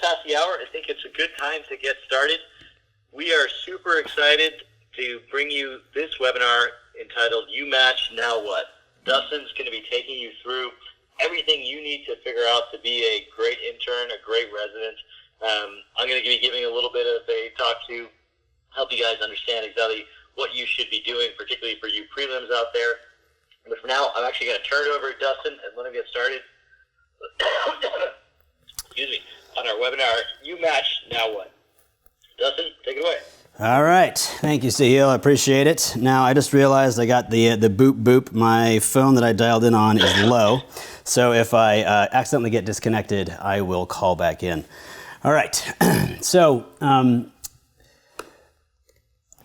past the hour. I think it's a good time to get started. We are super excited to bring you this webinar entitled You Match, Now What? Dustin's going to be taking you through everything you need to figure out to be a great intern, a great resident. I'm going to be giving a little bit of a talk to help you guys understand exactly what you should be doing, particularly for you prelims out there. But for now, I'm actually going to turn it over to Dustin and let him get started. Excuse me. On our webinar, You Match, Now What? Dustin, take it away. All right. Thank you, Sahil. I appreciate it. Now, I just realized I got the boop boop. My phone that I dialed in on is low. So if I accidentally get disconnected, I will call back in. All right. So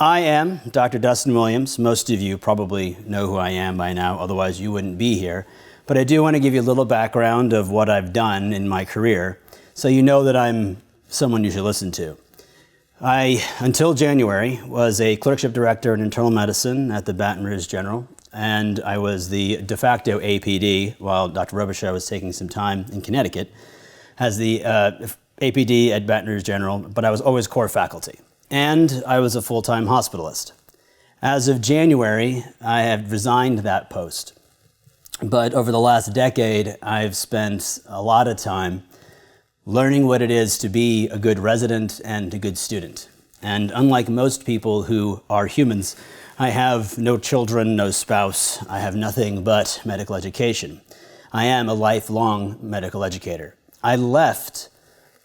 I am Dr. Dustin Williams. Most of you probably know who I am by now. Otherwise, you wouldn't be here. But I do want to give you a little background of what I've done in my career so you know that I'm someone you should listen to. I, until January, was a clerkship director in internal medicine at the Baton Rouge General, and I was the de facto APD while Dr. Robichaud was taking some time in Connecticut as the APD at Baton Rouge General, but I was always core faculty. And I was a full-time hospitalist. As of January, I have resigned that post. But over the last decade, I've spent a lot of time learning what it is to be a good resident and a good student. And unlike most people who are humans, I have no children, no spouse. I have nothing but medical education. I am a lifelong medical educator. I left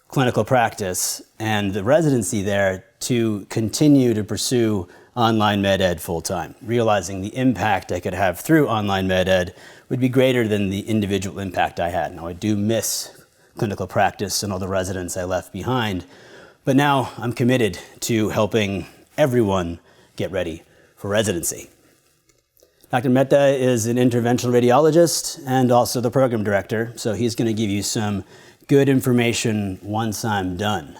clinical practice and the residency there to continue to pursue OnlineMedEd full-time, realizing the impact I could have through OnlineMedEd would be greater than the individual impact I had. Now, I do miss clinical practice and all the residents I left behind, but now I'm committed to helping everyone get ready for residency. Dr. Mehta is an interventional radiologist and also the program director, so he's going to give you some good information once I'm done.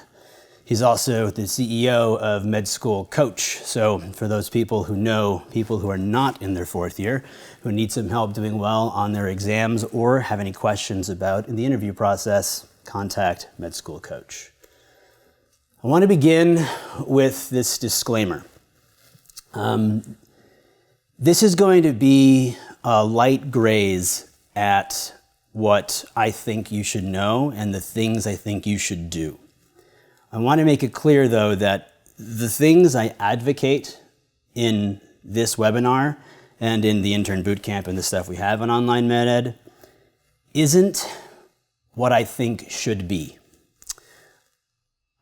He's also the CEO of Med School Coach. So for those people who know people who are not in their fourth year, who need some help doing well on their exams or have any questions about in the interview process, contact Med School Coach. I want to begin with this disclaimer. This is going to be a light graze at what I think you should know and the things I think you should do. I want to make it clear, though, that the things I advocate in this webinar and in the Intern Bootcamp and the stuff we have on OnlineMedEd isn't what I think should be.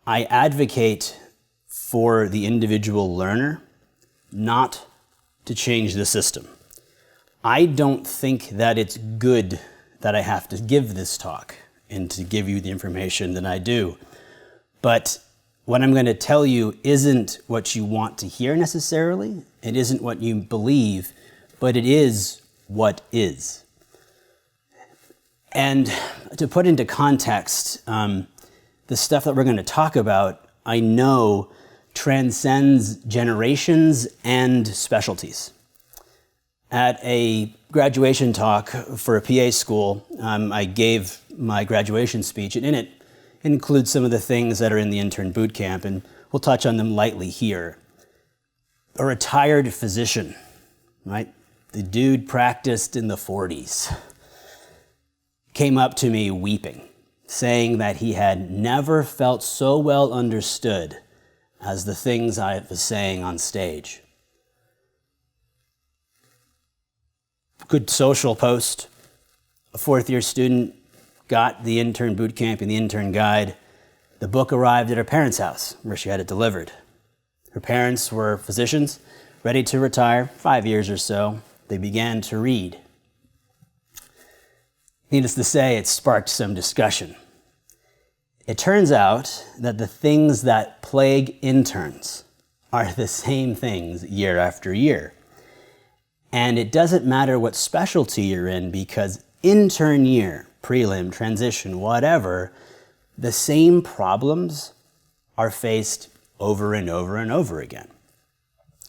I advocate for the individual learner, not to change the system. I don't think that it's good that I have to give this talk and to give you the information that I do. But what I'm going to tell you isn't what you want to hear necessarily. It isn't what you believe, but it is what is. And to put into context, the stuff that we're going to talk about, I know transcends generations and specialties. At a graduation talk for a PA school, I gave my graduation speech, and in it includes some of the things that are in the Intern Bootcamp, and we'll touch on them lightly here. A retired physician, right? The dude practiced in the 40s, came up to me weeping, saying that he had never felt so well understood as the things I was saying on stage. Good social post. A fourth-year student got the Intern Bootcamp and the Intern Guide. The book arrived at her parents' house where she had it delivered. Her parents were physicians, ready to retire, 5 years or so. They began to read. Needless to say, it sparked some discussion. It turns out that the things that plague interns are the same things year after year. And it doesn't matter what specialty you're in, because intern year, prelim, transition, whatever, the same problems are faced over and over and over again.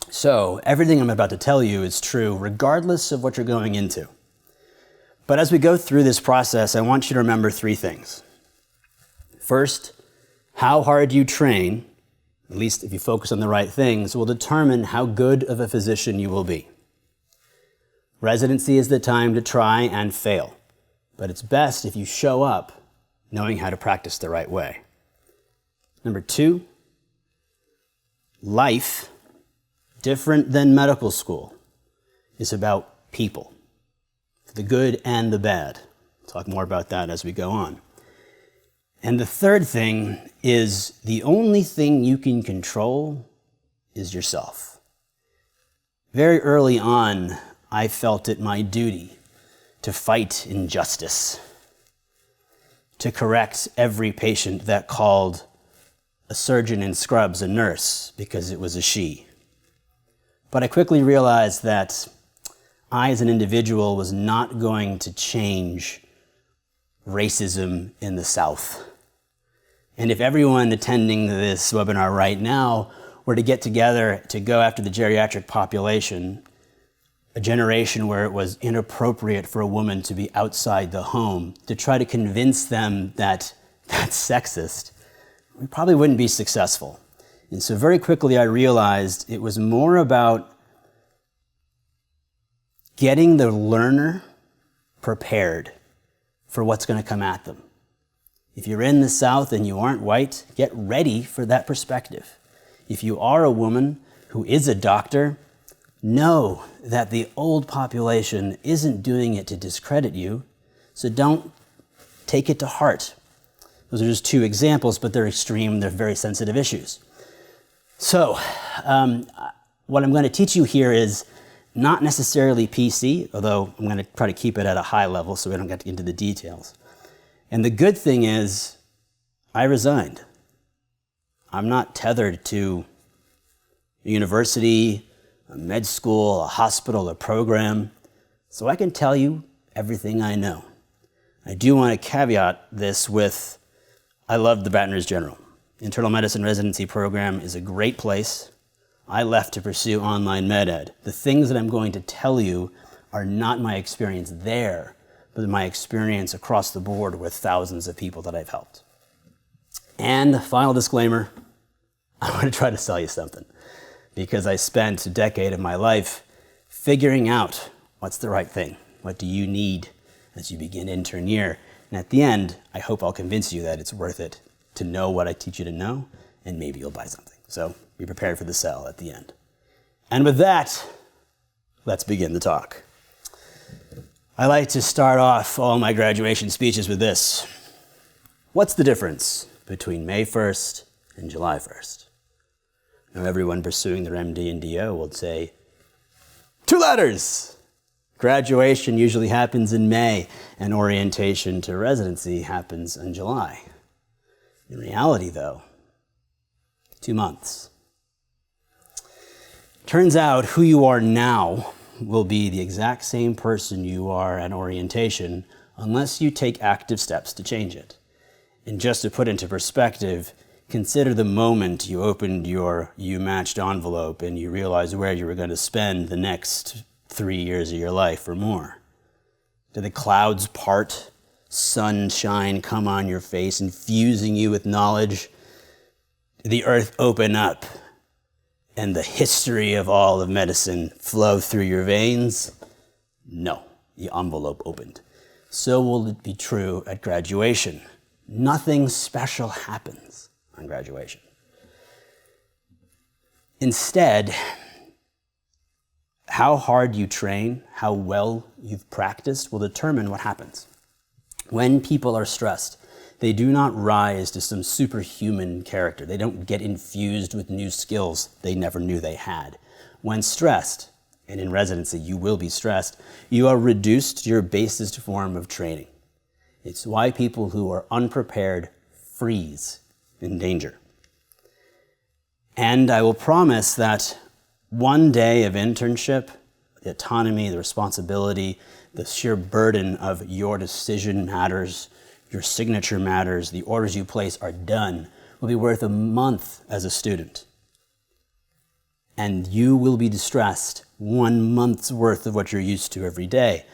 So everything I'm about to tell you is true regardless of what you're going into. But as we go through this process, I want you to remember three things. First, How hard you train, at least if you focus on the right things, will determine how good of a physician you will be. Residency is the time to try and fail, but it's best if you show up knowing how to practice the right way. Number 2, life, different than medical school, is about people, the good and the bad. We'll talk more about that as we go on. And the third thing is the only thing you can control is yourself. Very early on, I felt it my duty to fight injustice, to correct every patient that called a surgeon in scrubs a nurse because it was a she. But I quickly realized that I, as an individual, was not going to change racism in the South. And if everyone attending this webinar right now were to get together to go after the geriatric population, a generation where it was inappropriate for a woman to be outside the home, to try to convince them that that's sexist, we probably wouldn't be successful. And so very quickly I realized it was more about getting the learner prepared for what's going to come at them. If you're in the South and you aren't white, get ready for that perspective. If you are a woman who is a doctor, know that the old population isn't doing it to discredit you, so don't take it to heart. Those are just 2 examples, but they're extreme, they're very sensitive issues. So, what I'm going to teach you here is not necessarily PC, although I'm going to try to keep it at a high level so we don't get into the details. And the good thing is, I resigned. I'm not tethered to a university, a med school, a hospital, a program, so I can tell you everything I know. I do want to caveat this with, I love the Baton Rouge General. Internal medicine residency program is a great place. I left to pursue OnlineMedEd. The things that I'm going to tell you are not my experience there, but my experience across the board with thousands of people that I've helped. And final disclaimer, I want to try to sell you something because I spent a decade of my life figuring out what's the right thing. What do you need as you begin intern year? And at the end, I hope I'll convince you that it's worth it to know what I teach you to know, and maybe you'll buy something. So be prepared for the sell at the end. And with that, let's begin the talk. I like to start off all my graduation speeches with this. What's the difference between May 1st and July 1st? Now everyone pursuing their MD and DO will say, 2 letters! Graduation usually happens in May, and orientation to residency happens in July. In reality, though, 2 months. Turns out who you are now will be the exact same person you are at orientation unless you take active steps to change it. And just to put into perspective, consider the moment you opened your U-matched envelope and you realized where you were going to spend the next 3 years of your life or more. Did the clouds part, sunshine come on your face, infusing you with knowledge? Did the earth open up and the history of all of medicine flow through your veins? No, the envelope opened. So will it be true at graduation. Nothing special happens on graduation. Instead, how hard you train, how well you've practiced will determine what happens. When people are stressed, they do not rise to some superhuman character. They don't get infused with new skills they never knew they had. When stressed, and in residency you will be stressed, you are reduced to your basest form of training. It's why people who are unprepared freeze in danger. And I will promise that one day of internship, the autonomy, the responsibility, the sheer burden of your decision matters, your signature matters, the orders you place are done, will be worth a month as a student. And you will be distressed 1 month's worth of what you're used to every day,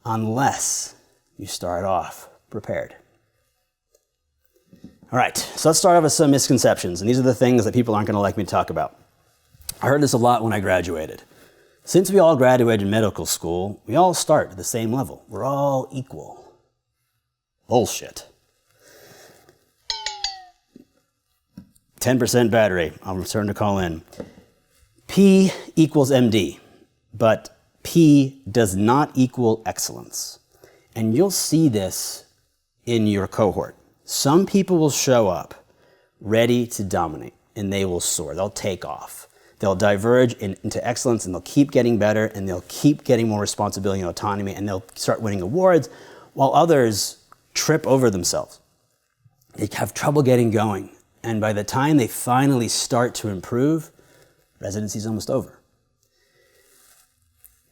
unless you start off prepared. All right, so let's start off with some misconceptions, and these are the things that people aren't going to like me to talk about. I heard this a lot when I graduated. Since we all graduated medical school, we all start at the same level. We're all equal. Bullshit. 10% battery. I'm starting to call in. P equals MD, but P does not equal excellence. And you'll see this in your cohort. Some people will show up ready to dominate, and they will soar. They'll take off. They'll diverge into excellence, and they'll keep getting better, and they'll keep getting more responsibility and autonomy, and they'll start winning awards, while others trip over themselves. They have trouble getting going, and by the time they finally start to improve, residency is almost over.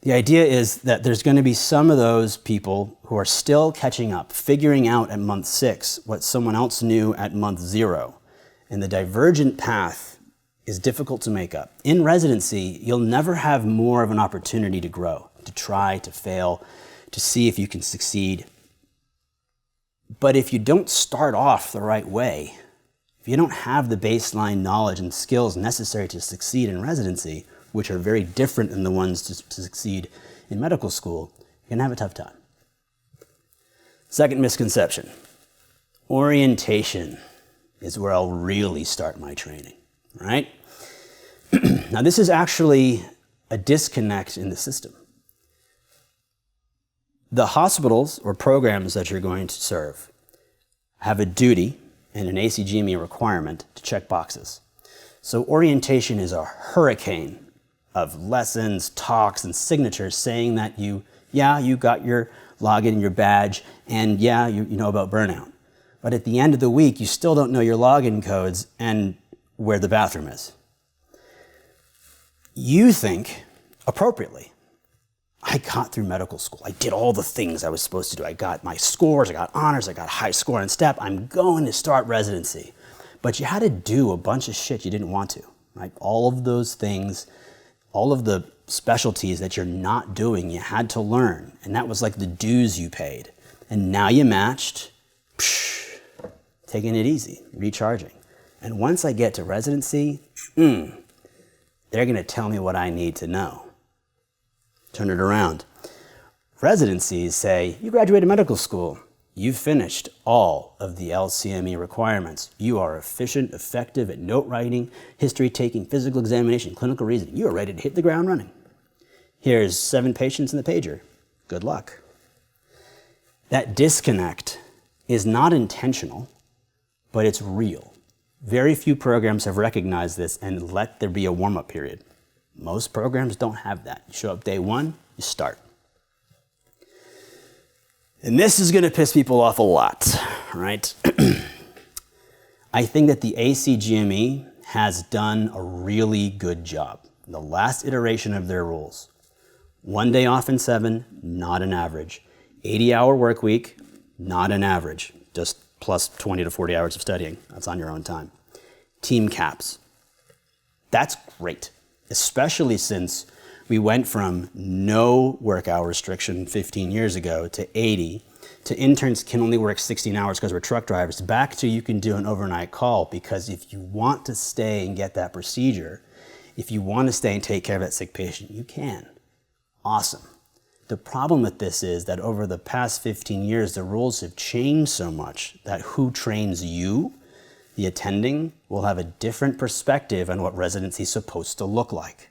The idea is that there's going to be some of those people who are still catching up, figuring out at month 6 what someone else knew at month 0. And the divergent path is difficult to make up. In residency, you'll never have more of an opportunity to grow, to try, to fail, to see if you can succeed. But if you don't start off the right way, if you don't have the baseline knowledge and skills necessary to succeed in residency, which are very different than the ones to succeed in medical school, you're going to have a tough time. Second misconception, orientation is where I'll really start my training, right? Now, this is actually a disconnect in the system. The hospitals or programs that you're going to serve have a duty and an ACGME requirement to check boxes. So orientation is a hurricane of lessons, talks, and signatures saying that you got your login and your badge, and you know about burnout. But at the end of the week, you still don't know your login codes and where the bathroom is. You think, appropriately, I got through medical school. I did all the things I was supposed to do. I got my scores, I got honors, I got high score on STEP. I'm going to start residency. But you had to do a bunch of shit you didn't want to, right? All of those things, all of the specialties that you're not doing, you had to learn. And that was like the dues you paid. And now you matched, taking it easy, recharging. And once I get to residency, they're going to tell me what I need to know. Turn it around. Residencies say, you graduated medical school. You've finished all of the LCME requirements. You are efficient, effective at note writing, history taking, physical examination, clinical reasoning. You are ready to hit the ground running. Here's 7 patients in the pager. Good luck. That disconnect is not intentional, but it's real. Very few programs have recognized this and let there be a warm-up period. Most programs don't have that. You show up day 1, you start. And this is going to piss people off a lot, right? I think that the ACGME has done a really good job. The last iteration of their rules. 1 day off in 7, not an average. 80-hour work week, not an average. Just plus 20 to 40 hours of studying. That's on your own time. Team caps. That's great, especially since we went from no work hour restriction 15 years ago to 80, to interns can only work 16 hours because we're truck drivers, back to you can do an overnight call, because if you want to stay and get that procedure, if you want to stay and take care of that sick patient, you can. Awesome. The problem with this is that over the past 15 years, the rules have changed so much that who trains you, the attending, will have a different perspective on what residency is supposed to look like.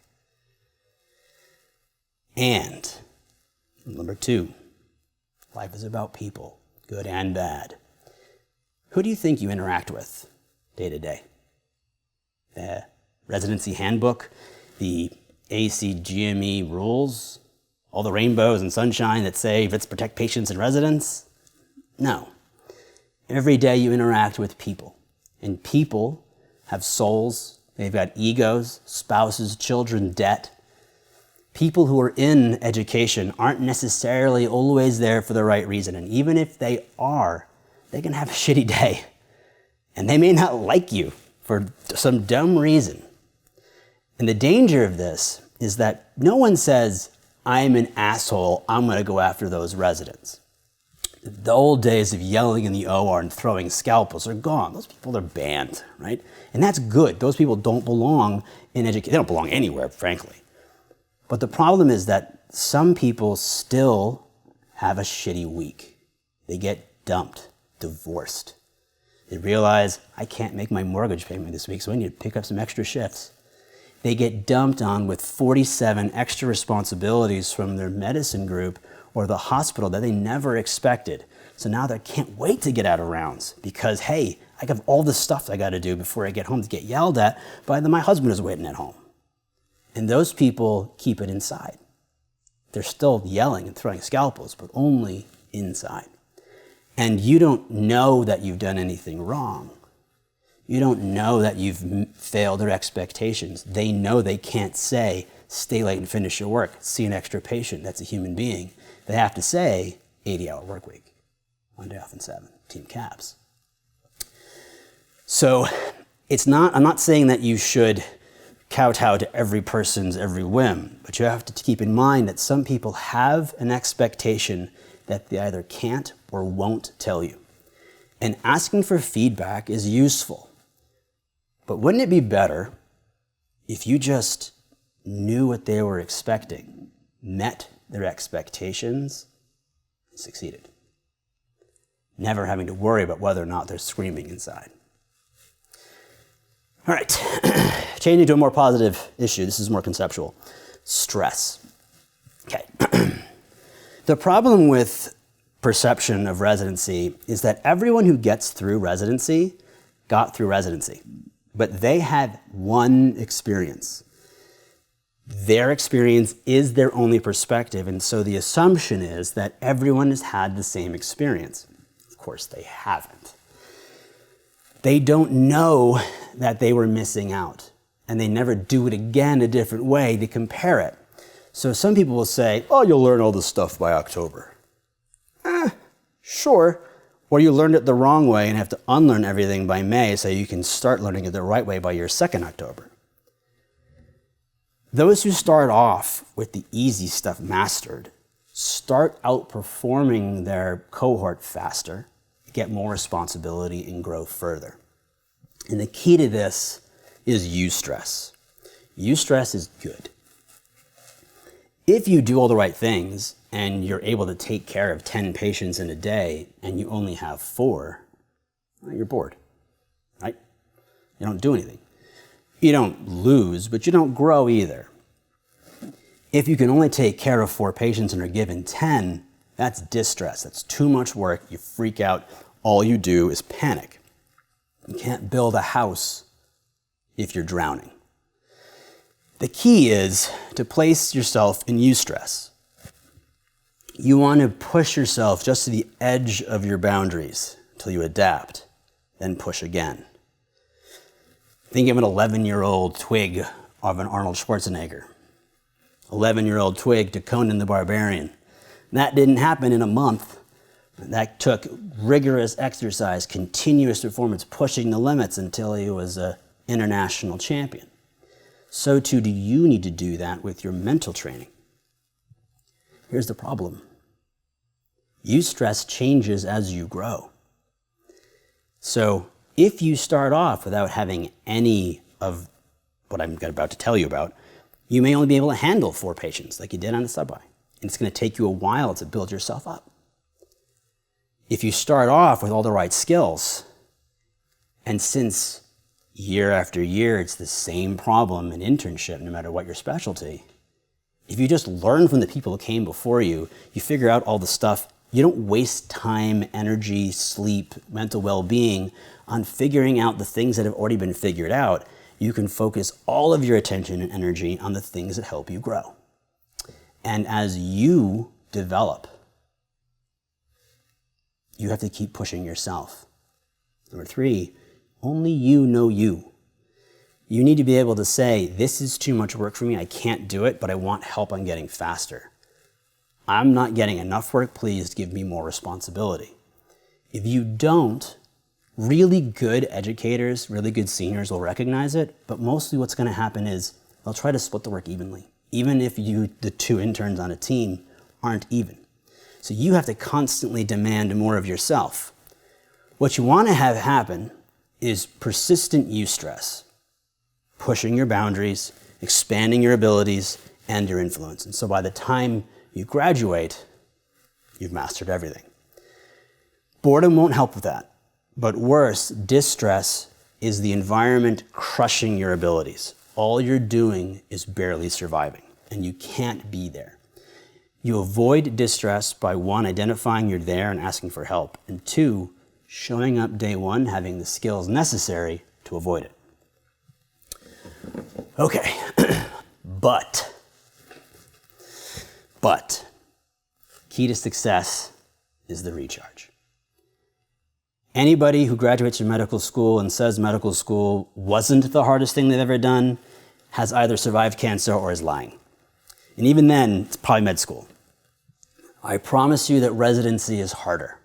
And number 2, life is about people, good and bad. Who do you think you interact with day to day? The residency handbook, the ACGME rules, all the rainbows and sunshine that say let's protect patients and residents? No. Every day you interact with people, and people have souls, they've got egos, spouses, children, debt. People who are in education aren't necessarily always there for the right reason. And even if they are, they can have a shitty day. And they may not like you for some dumb reason. And the danger of this is that no one says, I'm an asshole, I'm going to go after those residents. The old days of yelling in the OR and throwing scalpels are gone. Those people are banned, right? And that's good. Those people don't belong in education. They don't belong anywhere, frankly. But the problem is that some people still have a shitty week. They get dumped, divorced. They realize, I can't make my mortgage payment this week, so I need to pick up some extra shifts. They get dumped on with 47 extra responsibilities from their medicine group or the hospital that they never expected. So now they can't wait to get out of rounds because, hey, I have all this stuff I got to do before I get home to get yelled at by my husband is waiting at home. And those people keep it inside. They're still yelling and throwing scalpels, but only inside. And you don't know that you've done anything wrong. You don't know that you've failed their expectations. They know they can't say, stay late and finish your work, see an extra patient. That's a human being. They have to say 80-hour work week, one day off in 7, team caps. So I'm not saying that you should kowtow to every person's every whim, but you have to keep in mind that some people have an expectation that they either can't or won't tell you. And asking for feedback is useful. But wouldn't it be better if you just knew what they were expecting, met their expectations, and succeeded? Never having to worry about whether or not they're screaming inside. All right, changing to a more positive issue. This is more conceptual. Stress. Okay. The problem with perception of residency is that everyone who gets through residency got through residency, but they had one experience. Their experience is their only perspective, and so the assumption is that everyone has had the same experience. Of course, they haven't. They don't know that they were missing out, and they never do it again a different way to compare it. So some people will say, oh, you'll learn all this stuff by October. Sure. Or you learned it the wrong way and have to unlearn everything by May so you can start learning it the right way by your second October. Those who start off with the easy stuff mastered start outperforming their cohort faster, get more responsibility, and grow further. And the key to this is eustress. Eustress is good. If you do all the right things and you're able to take care of 10 patients in a day and you only have 4, well, you're bored, right? You don't do anything. You don't lose, but you don't grow either. If you can only take care of 4 patients and are given 10, that's distress. That's too much work. You freak out. All you do is panic. You can't build a house if you're drowning. The key is to place yourself in eustress. You want to push yourself just to the edge of your boundaries until you adapt, then push again. Think of an 11-year-old twig of an Arnold Schwarzenegger. 11-year-old twig to Conan the Barbarian. That didn't happen in a month. That took rigorous exercise, continuous performance, pushing the limits until he was an international champion. So too do you need to do that with your mental training. Here's the problem. Eustress changes as you grow. So if you start off without having any of what I'm about to tell you about, you may only be able to handle 4 patients like you did on the subway. And it's going to take you a while to build yourself up. If you start off with all the right skills, and since year after year it's the same problem in internship, no matter what your specialty, if you just learn from the people who came before you, you figure out all the stuff, you don't waste time, energy, sleep, mental well-being on figuring out the things that have already been figured out. You can focus all of your attention and energy on the things that help you grow. And as you develop, you have to keep pushing yourself. Number 3, only you know you. You need to be able to say, this is too much work for me, I can't do it, but I want help on getting faster. I'm not getting enough work, please give me more responsibility. If you don't, really good educators, really good seniors will recognize it, but mostly what's going to happen is they'll try to split the work evenly, even if the 2 interns on a team aren't even. So you have to constantly demand more of yourself. What you want to have happen is persistent eustress, pushing your boundaries, expanding your abilities and your influence. And so by the time you graduate, you've mastered everything. Boredom won't help with that. But worse, distress is the environment crushing your abilities. All you're doing is barely surviving, and you can't be there. You avoid distress by 1, identifying you're there and asking for help, and 2, showing up day 1, having the skills necessary to avoid it. Okay, but, key to success is the recharge. Anybody who graduates from medical school and says medical school wasn't the hardest thing they've ever done has either survived cancer or is lying. And even then, it's probably med school. I promise you that residency is harder.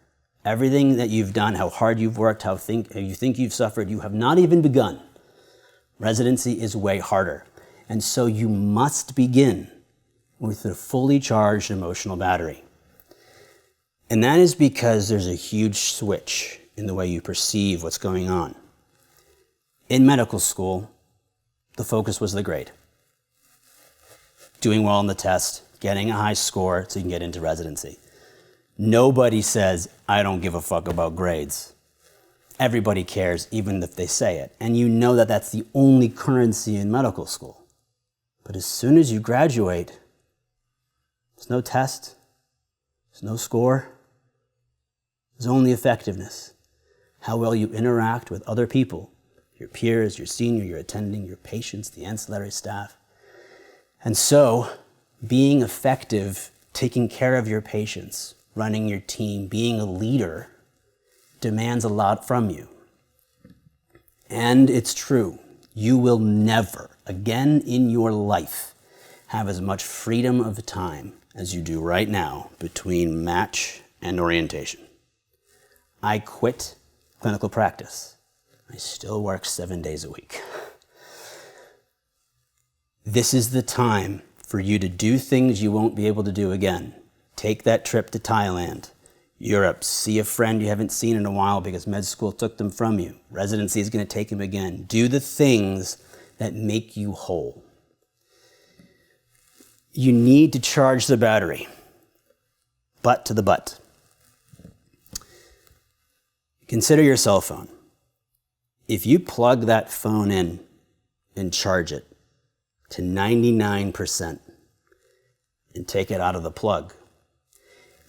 Everything that you've done, how hard you've worked, how you think you've suffered, you have not even begun. Residency is way harder. And so you must begin with a fully charged emotional battery. And that is because there's a huge switch in the way you perceive what's going on. In medical school, the focus was the grade. Doing well on the test, getting a high score so you can get into residency. Nobody says, I don't give a fuck about grades. Everybody cares, even if they say it. And you know that that's the only currency in medical school. But as soon as you graduate, there's no test, there's no score, there's only effectiveness. How well you interact with other people, your peers, your senior, your attending, your patients, the ancillary staff. And so, being effective, taking care of your patients, running your team, being a leader, demands a lot from you. And it's true, you will never, again in your life, have as much freedom of time as you do right now between match and orientation. I quit clinical practice. I still work 7 days a week. This is the time for you to do things you won't be able to do again. Take that trip to Thailand, Europe, see a friend you haven't seen in a while because med school took them from you. Residency is going to take them again. Do the things that make you whole. You need to charge the battery. Butt to the butt. Consider your cell phone. If you plug that phone in and charge it to 99% and take it out of the plug,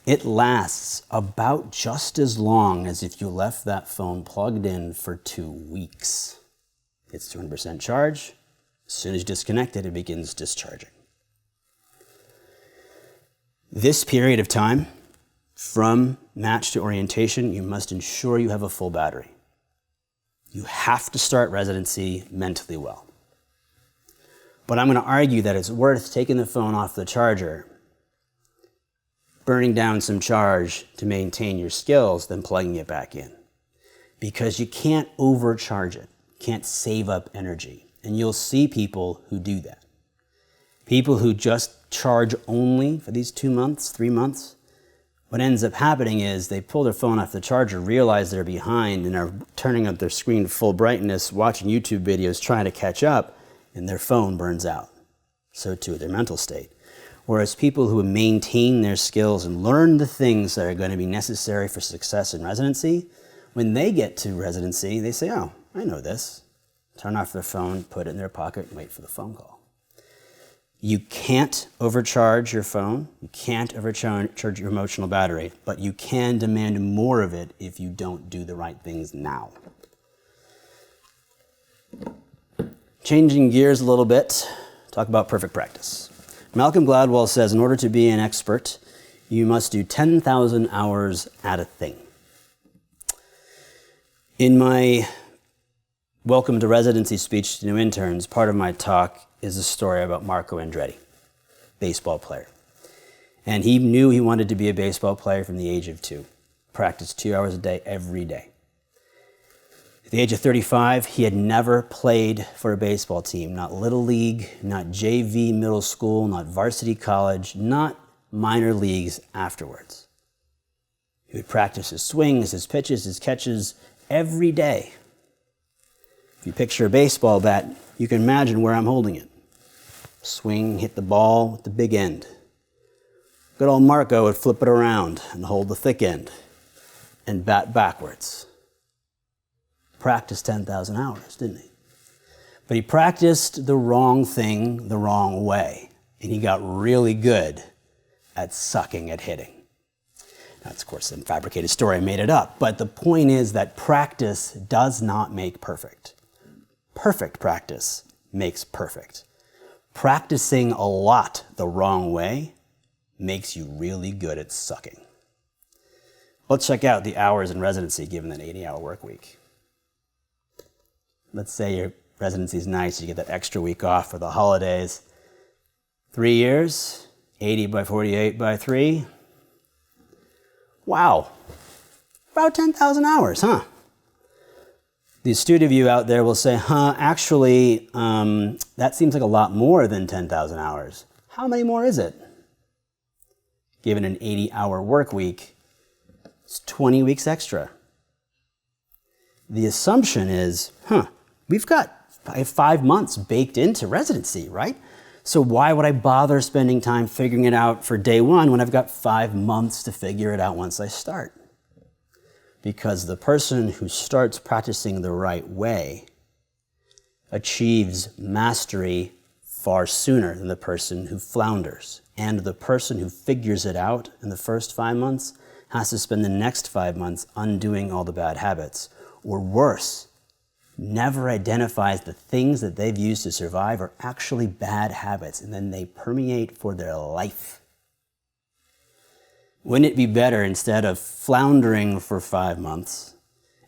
it lasts about just as long as if you left that phone plugged in for 2 weeks. It's 200% charge. As soon as you disconnect it, it begins discharging. This period of time, from match to orientation, you must ensure you have a full battery. You have to start residency mentally well. But I'm going to argue that it's worth taking the phone off the charger, burning down some charge to maintain your skills, than plugging it back in. Because you can't overcharge it, can't save up energy. And you'll see people who do that. People who just charge only for these 2 months, 3 months, what ends up happening is they pull their phone off the charger, realize they're behind, and are turning up their screen to full brightness, watching YouTube videos, trying to catch up, and their phone burns out. So too their mental state. Whereas people who maintain their skills and learn the things that are going to be necessary for success in residency, when they get to residency, they say, oh, I know this. Turn off their phone, put it in their pocket, and wait for the phone call. You can't overcharge your phone, you can't overcharge your emotional battery, but you can demand more of it if you don't do the right things now. Changing gears a little bit, talk about perfect practice. Malcolm Gladwell says in order to be an expert, you must do 10,000 hours at a thing. In my welcome to residency speech to new interns, part of my talk is a story about Marco Andretti, baseball player. And he knew he wanted to be a baseball player from the age of 2. Practiced 2 hours a day, every day. At the age of 35, he had never played for a baseball team, not Little League, not JV middle school, not varsity college, not minor leagues afterwards. He would practice his swings, his pitches, his catches every day. If you picture a baseball bat, you can imagine where I'm holding it. Swing, hit the ball at the big end. Good old Marco would flip it around and hold the thick end and bat backwards. Practiced 10,000 hours, didn't he? But he practiced the wrong thing the wrong way, and he got really good at sucking at hitting. That's, of course, some fabricated story. I made it up. But the point is that practice does not make perfect. Perfect practice makes perfect. Practicing a lot the wrong way makes you really good at sucking. Let's check out the hours in residency given an 80-hour work week. Let's say your residency is nice. You get that extra week off for the holidays. 3 years, 80 by 48 by 3. Wow, about 10,000 hours, huh? The astute of you out there will say, actually, that seems like a lot more than 10,000 hours. How many more is it? Given an 80-hour work week, it's 20 weeks extra. The assumption is, we've got 5 months baked into residency, right? So why would I bother spending time figuring it out for day one when I've got 5 months to figure it out once I start? Because the person who starts practicing the right way achieves mastery far sooner than the person who flounders. And the person who figures it out in the first 5 months has to spend the next 5 months undoing all the bad habits. Or worse, never identifies the things that they've used to survive are actually bad habits, and then they permeate for their life. Wouldn't it be better, instead of floundering for 5 months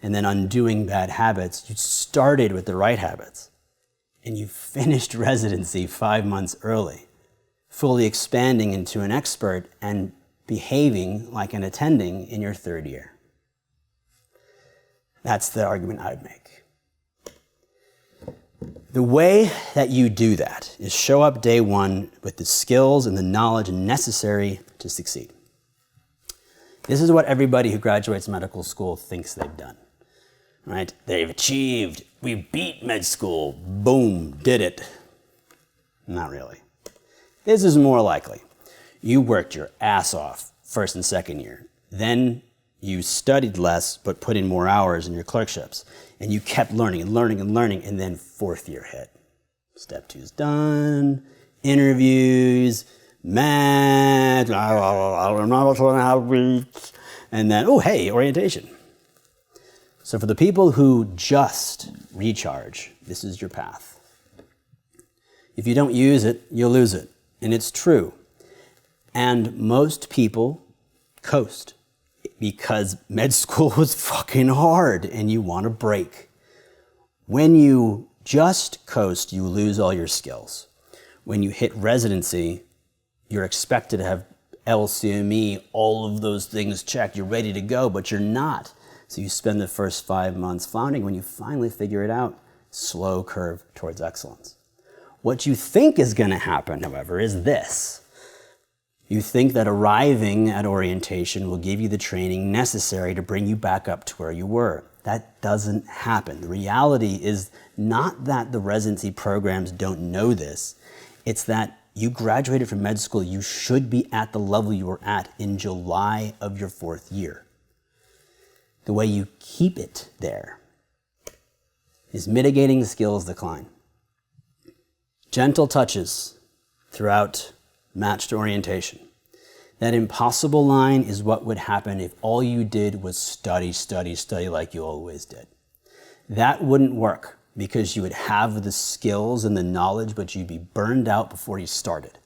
and then undoing bad habits, you started with the right habits and you finished residency 5 months early, fully expanding into an expert and behaving like an attending in your 3rd year? That's the argument I'd make. The way that you do that is show up day one with the skills and the knowledge necessary to succeed. This is what everybody who graduates medical school thinks they've done, right? They've achieved, we beat med school, boom, did it. Not really. This is more likely. You worked your ass off 1st and 2nd year. Then you studied less, but put in more hours in your clerkships. And you kept learning and learning and learning, and then 4th year hit. Step 2's done, interviews, math, and then, orientation. So for the people who just recharge, this is your path. If you don't use it, you'll lose it. And it's true. And most people coast, because med school was fucking hard and you want a break. When you just coast, you lose all your skills. When you hit residency, you're expected to have LCME, all of those things checked. You're ready to go, but you're not. So you spend the first 5 months floundering. When you finally figure it out, slow curve towards excellence. What you think is going to happen, however, is this. You think that arriving at orientation will give you the training necessary to bring you back up to where you were. That doesn't happen. The reality is not that the residency programs don't know this. It's that you graduated from med school, you should be at the level you were at in July of your 4th year. The way you keep it there is mitigating skills decline. Gentle touches throughout matched orientation. That impossible line is what would happen if all you did was study, study, study like you always did. That wouldn't work because you would have the skills and the knowledge, but you'd be burned out before you started.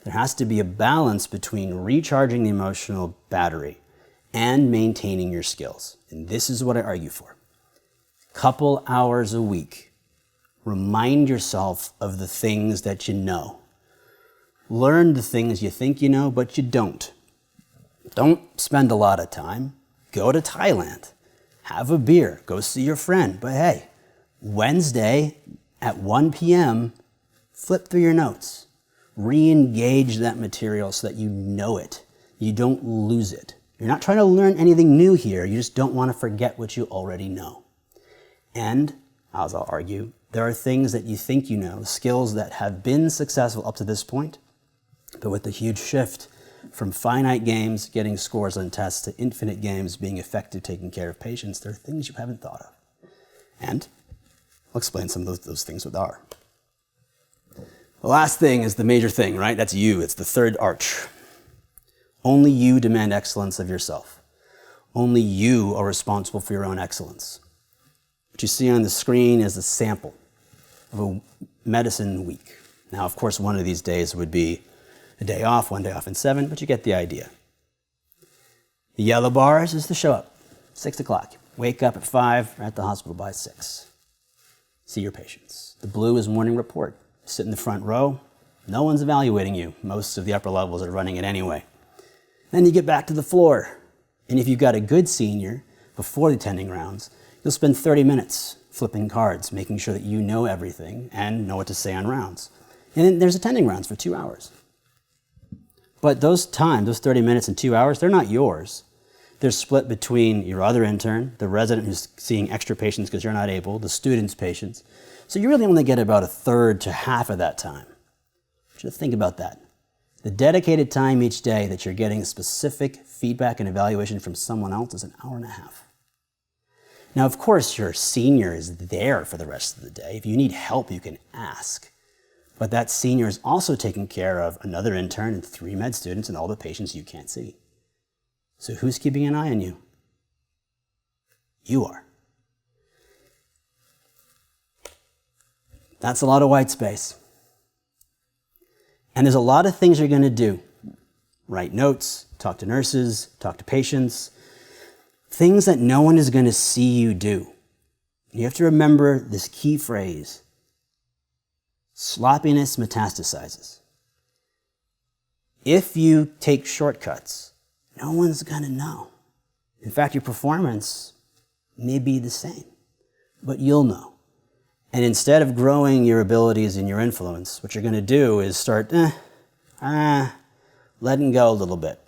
There has to be a balance between recharging the emotional battery and maintaining your skills. And this is what I argue for. Couple hours a week. Remind yourself of the things that you know. Learn the things you think you know, but you don't. Don't spend a lot of time. Go to Thailand. Have a beer. Go see your friend. But hey, Wednesday at 1 p.m., flip through your notes. Re-engage that material so that you know it. You don't lose it. You're not trying to learn anything new here. You just don't want to forget what you already know. And, as I'll argue, there are things that you think you know, skills that have been successful up to this point, but with the huge shift from finite games getting scores on tests to infinite games being effective taking care of patients, there are things you haven't thought of. And I'll explain some of those things with R. The last thing is the major thing, right? That's you. It's the third arch. Only you demand excellence of yourself. Only you are responsible for your own excellence. What you see on the screen is a sample of a medicine week. Now, of course, one of these days would be a day off, 1 day off in 7, but you get the idea. The yellow bars is the show up, 6 o'clock. Wake up at 5, you're at the hospital by 6. See your patients. The blue is morning report. Sit in the front row. No one's evaluating you. Most of the upper levels are running it anyway. Then you get back to the floor. And if you've got a good senior before the attending rounds, you'll spend 30 minutes flipping cards, making sure that you know everything and know what to say on rounds. And then there's attending rounds for 2 hours. But those 30 minutes and 2 hours, they're not yours. They're split between your other intern, the resident who's seeing extra patients because you're not able, the student's patients. So you really only get about 1/3 to half of that time. Just think about that. The dedicated time each day that you're getting specific feedback and evaluation from someone else is 1.5 hours. Now, of course, your senior is there for the rest of the day. If you need help, you can ask. But that senior is also taking care of another intern and 3 med students and all the patients you can't see. So who's keeping an eye on you? You are. That's a lot of white space. And there's a lot of things you're going to do. Write notes, talk to nurses, talk to patients. Things that no one is going to see you do. You have to remember this key phrase. Sloppiness metastasizes. If you take shortcuts, no one's going to know. In fact, your performance may be the same, but you'll know. And instead of growing your abilities and your influence, what you're going to do is start letting go a little bit.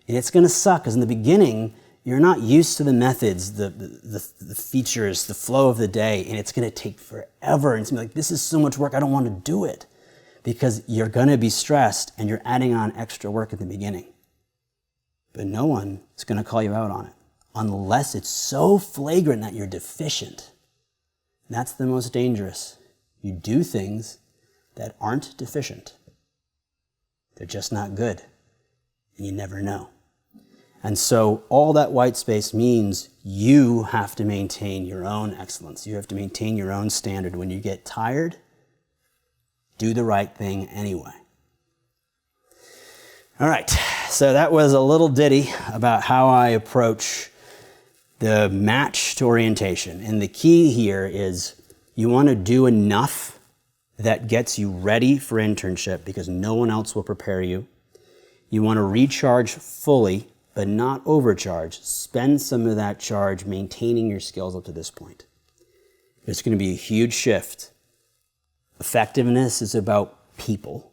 And it's going to suck because in the beginning, you're not used to the methods, the features, the flow of the day, and it's going to take forever. And it's going to be like, this is so much work, I don't want to do it. Because you're going to be stressed and you're adding on extra work at the beginning. But no one is going to call you out on it unless it's so flagrant that you're deficient. That's the most dangerous. You do things that aren't deficient. They're just not good. And you never know. And so all that white space means you have to maintain your own excellence. You have to maintain your own standard. When you get tired, do the right thing anyway. All right, so that was a little ditty about how I approach the match to orientation. And the key here is you want to do enough that gets you ready for internship because no one else will prepare you. You want to recharge fully, but not overcharge. Spend some of that charge maintaining your skills up to this point. There's going to be a huge shift. Effectiveness is about people.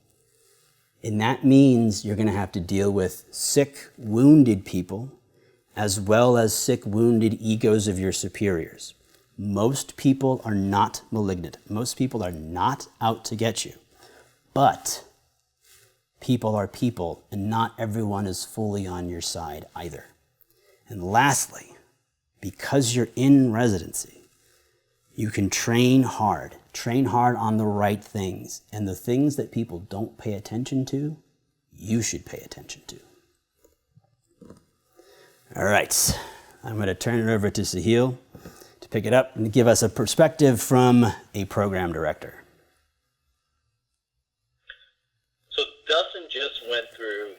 And that means you're going to have to deal with sick, wounded people, as well as sick, wounded egos of your superiors. Most people are not malignant. Most people are not out to get you. But people are people, and not everyone is fully on your side either. And lastly, because you're in residency, you can train hard. Train hard on the right things. And the things that people don't pay attention to, you should pay attention to. All right, I'm going to turn it over to Sahil to pick it up and give us a perspective from a program director. So Dustin just went through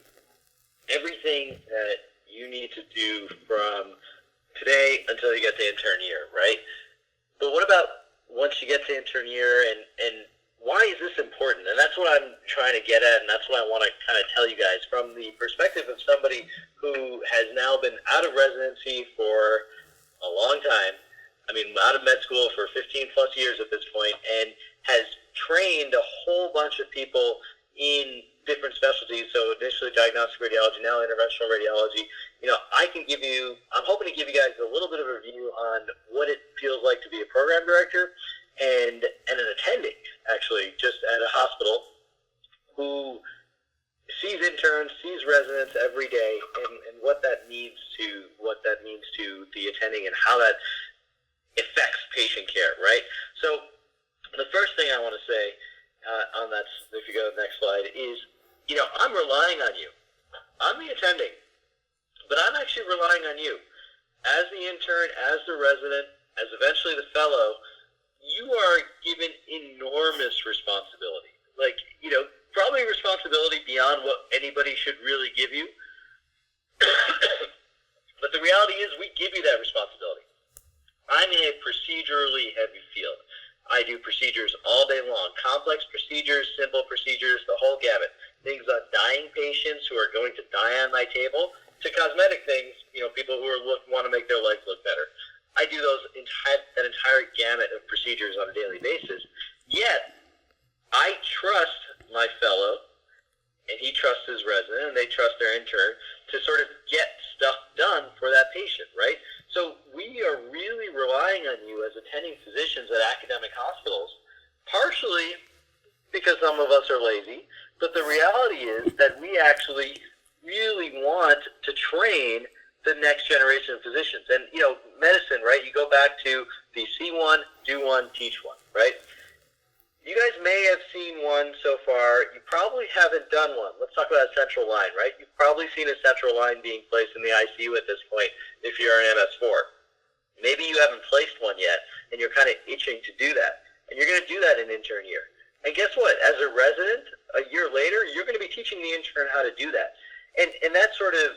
everything that you need to do from today until you get to intern year, right? But what about once you get to intern year, and why is this important? And that's what I'm trying to get at, and that's what I want to kind of tell you guys from the perspective of somebody who has now been out of residency for a long time. I mean, out of med school for 15 plus years at this point, and has trained a whole bunch of people in different specialties. So initially diagnostic radiology, now interventional radiology. I'm hoping to give you guys a little bit of a review on what it feels like to be a program director and an attending, actually, just at a hospital who sees interns, sees residents every day, and what that means to the attending and how that affects patient care, right? So the first thing I want to say on that, if you go to the next slide, is, I'm relying on you. I'm the attending, but I'm actually relying on you. As the intern, as the resident, as eventually the fellow, you are given enormous responsibility. Probably responsibility beyond what anybody should really give you. But the reality is we give you that responsibility. I'm in a procedurally heavy field. I do procedures all day long. Complex procedures, simple procedures, the whole gamut. Things on dying patients who are going to die on my table, to cosmetic things, people who want to make their legs look better. I do that entire gamut of procedures on a daily basis. Yet, I trust my fellow, and he trusts his resident, and they trust their intern to sort of get stuff done for that patient, right? So we are really relying on you as attending physicians at academic hospitals, partially because some of us are lazy, but the reality is that we actually really want to train the next generation of physicians. And, medicine, right? You go back to the see one, do one, teach one, right? You guys may have seen one so far. You probably haven't done one. Let's talk about a central line, right? You've probably seen a central line being placed in the ICU at this point if you're an MS4. Maybe you haven't placed one yet, and you're kind of itching to do that. And you're going to do that in intern year. And guess what? As a resident, a year later, you're going to be teaching the intern how to do that. And that sort of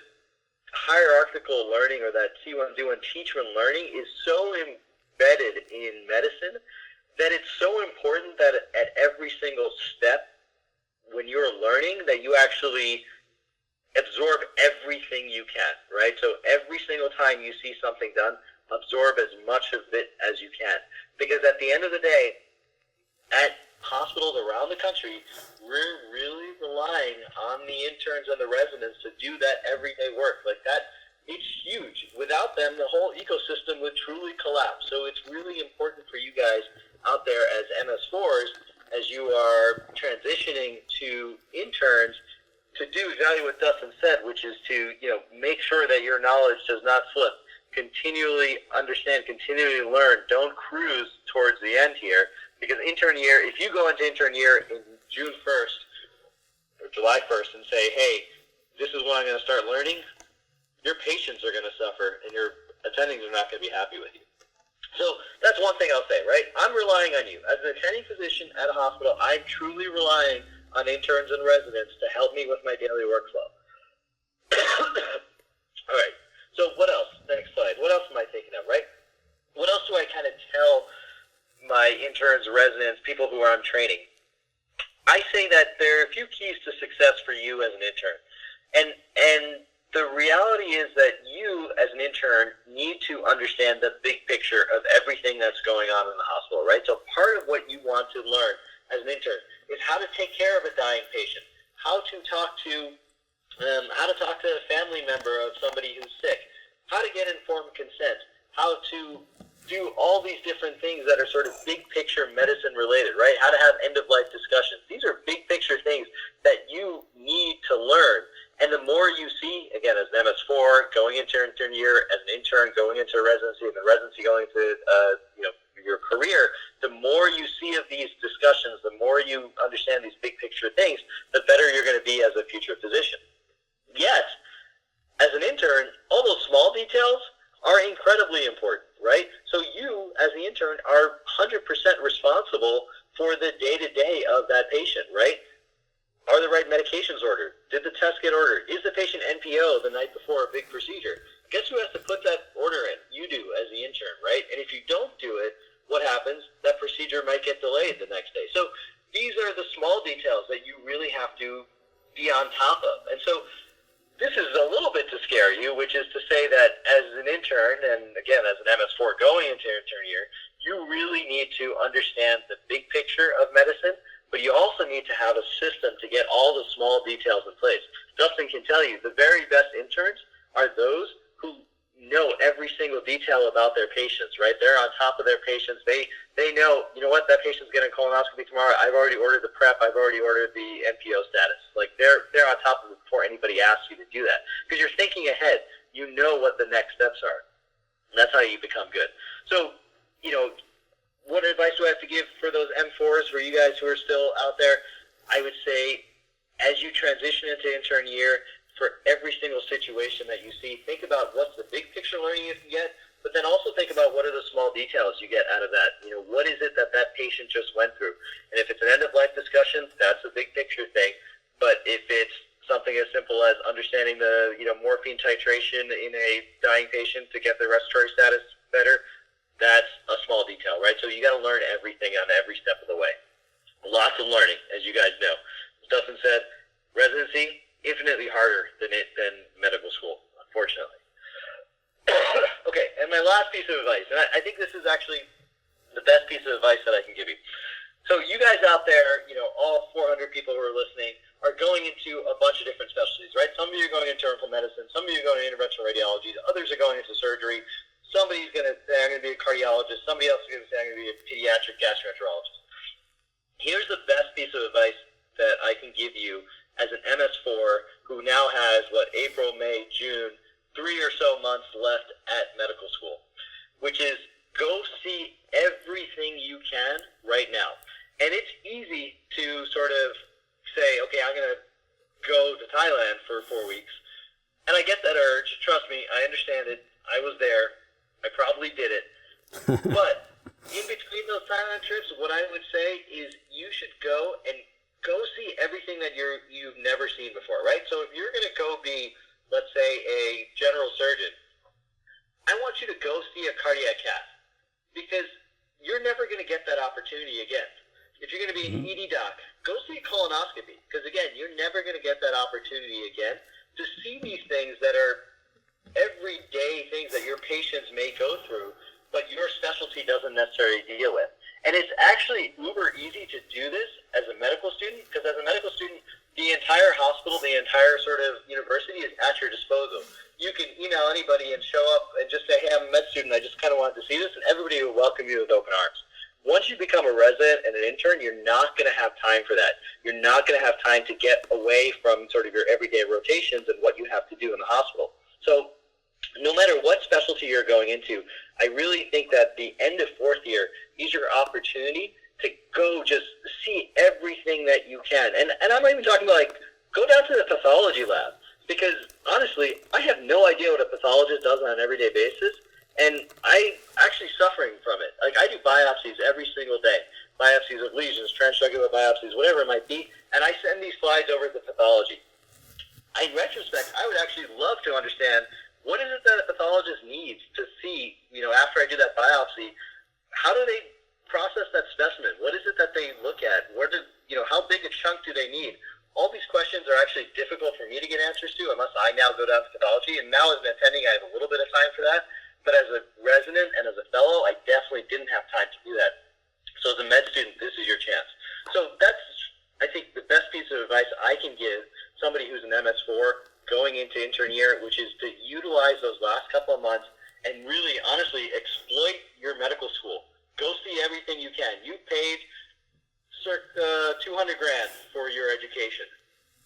hierarchical learning, or that see one, do one, teach one learning is so embedded in medicine that it's so important that at every single step when you're learning that you actually absorb everything you can, right? So every single time you see something done, absorb as much of it as you can. Because at the end of the day, at hospitals around the country, we're really relying on the interns and the residents to do that everyday work. Like that, it's huge. Without them, the whole ecosystem would truly collapse. So it's really important for you guys out there as MS4s, as you are transitioning to interns, to do exactly what Dustin said, which is to, make sure that your knowledge does not slip. Continually understand, continually learn. Don't cruise towards the end here, because intern year, if you go into intern year in June 1st or July 1st and say, hey, this is what I'm going to start learning, your patients are going to suffer and your attendings are not going to be happy with you. So that's one thing I'll say, right? I'm relying on you. As an attending physician at a hospital, I'm truly relying on interns and residents to help me with my daily workflow. All right. So what else? Next slide. What else am I thinking of, right? What else do I kind of tell my interns, residents, people who are on training? I say that there are a few keys to success for you as an intern. And the reality is that you, as an intern, need to understand the big picture of everything that's going on in the hospital, right? So part of what you want to learn as an intern is how to take care of a dying patient, how to talk to a family member of somebody who's sick, how to get informed consent, how to do all these different things that are sort of big picture medicine related, right? How to have end-of-life discussions. These are big picture things that you need to learn. And the more you see, again, as an MS4, going into intern year, as an intern going into residency, and the residency going into your career, the more you see of these discussions, the more you understand these big picture things, the better you're going to be as a future physician. Yet, as an intern, all those small details are incredibly important, right? So you, as the intern, are 100% responsible for the day-to-day of that patient, right? Are the right medications ordered? Did the test get ordered? Is the patient NPO the night before a big procedure? Guess who has to put that order in? You do, as the intern, right? And if you don't do it, what happens? That procedure might get delayed the next day. So these are the small details that you really have to be on top of. And so this is a little bit to scare you, which is to say that as an intern, and again, as an MS4 going into intern year, you really need to understand the big picture of medicine, but you also need to have a system to get all the small details in place. Dustin can tell you the very best interns are those who know every single detail about their patients, right? They're on top of their patients. They know, you know what, that patient's getting a colonoscopy tomorrow. I've already ordered the prep. I've already ordered the NPO status. Like they're on top of it before anybody asks you to do that, because you're thinking ahead. You know what the next steps are. And that's how you become good. So, you know, what advice do I have to give for those M4s, for you guys who are still out there? I would say, as you transition into intern year, for every single situation that you see, think about what's the big picture learning you can get, but then also think about what are the small details you get out of that. You know, what is it that patient just went through? And if it's an end-of-life discussion, that's a big picture thing. But if it's something as simple as understanding the, you know, morphine titration in a dying patient to get their respiratory status better, that's a small detail, right? So you got to learn everything on every step of the way. Lots of learning, as you guys know. As Dustin said, residency, infinitely harder than medical school, unfortunately. Okay, and my last piece of advice, and I think this is actually the best piece of advice that I can give you. So you guys out there, you know, all 400 people who are listening are going into a bunch of different specialties, right? Some of you are going into internal medicine, some of you are going to interventional radiology, others are going into surgery. Somebody's going to say, I'm going to be a cardiologist. Somebody else is going to say, I'm going to be a pediatric gastroenterologist. Here's the best piece of advice that I can give you as an MS4 who now has, April, May, June, 3 or so months left at medical school, which is go see everything you can right now. And it's easy to sort of say, okay, I'm going to go to Thailand for 4 weeks. And I get that urge. Trust me, I understand it. I was there. I probably did it. But in between those Thailand trips, what I would say is you should go and go see everything that you've never seen before, right? So if you're going to go be, let's say, a general surgeon, I want you to go see a cardiac cath, because you're never going to get that opportunity again. If you're going to be an ED doc, go see a colonoscopy, because again, you're never going to get that opportunity again to see these things that are everyday things that your patients may go through, but your specialty doesn't necessarily deal with. And it's actually uber easy to do this as a medical student, because as a medical student, the entire hospital, the entire sort of university is at your disposal. You can email anybody and show up and just say, hey, I'm a med student, I just kind of wanted to see this, and everybody will welcome you with open arms. Once you become a resident and an intern, you're not going to have time for that. You're not going to have time to get away from sort of your everyday rotations and what you have to do in the hospital. So no matter what specialty you're going into, I really think that the end of fourth year is your opportunity to go just see everything that you can. And I'm not even talking about, like, go down to the pathology lab, because honestly, I have no idea what a pathologist does on an everyday basis, and I'm actually suffering from it. Like, I do biopsies every single day, biopsies of lesions, transjugular biopsies, whatever it might be, and I send these slides over to pathology. In retrospect, I would actually love to understand what is it that a pathologist needs to see, you know, after I do that biopsy. How do they process that specimen? What is it that they look at? How big a chunk do they need? All these questions are actually difficult for me to get answers to unless I now go down to pathology. And now as an attending, I have a little bit of time for that. But as a resident and as a fellow, I definitely didn't have time to do that. So as a med student, this is your chance. So that's, I think, the best piece of advice I can give somebody who's an MS4 going into intern year, which is to utilize those last couple of months and really, honestly, exploit your medical school. Go see everything you can. You paid circa $200,000 for your education.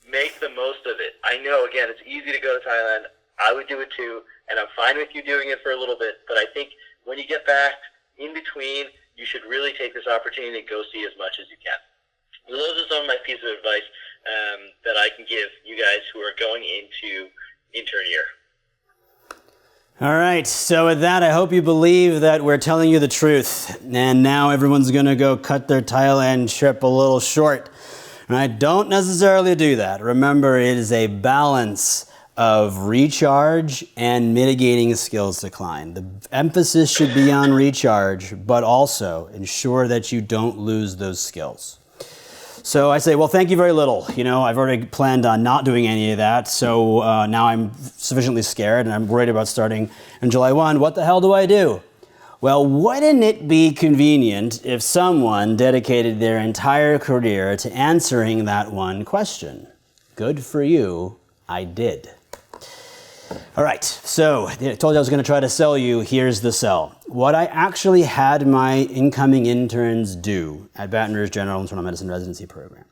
Make the most of it. I know, again, it's easy to go to Thailand. I would do it too, and I'm fine with you doing it for a little bit, but I think when you get back, in between, you should really take this opportunity to go see as much as you can. So those are some of my pieces of advice that I can give you guys who are going into intern year. All right, so with that, I hope you believe that we're telling you the truth, and now everyone's going to go cut their Thailand trip a little short. And I don't necessarily do that. Remember, it is a balance of recharge and mitigating skills decline. The emphasis should be on recharge, but also ensure that you don't lose those skills. So I say, well, thank you very little. You know, I've already planned on not doing any of that. So now I'm sufficiently scared and I'm worried about starting on July 1. What the hell do I do? Well, wouldn't it be convenient if someone dedicated their entire career to answering that one question? Good for you, I did. All right, so I told you I was going to try to sell you. Here's the sell. What I actually had my incoming interns do at Baton Rouge General Internal Medicine Residency Program.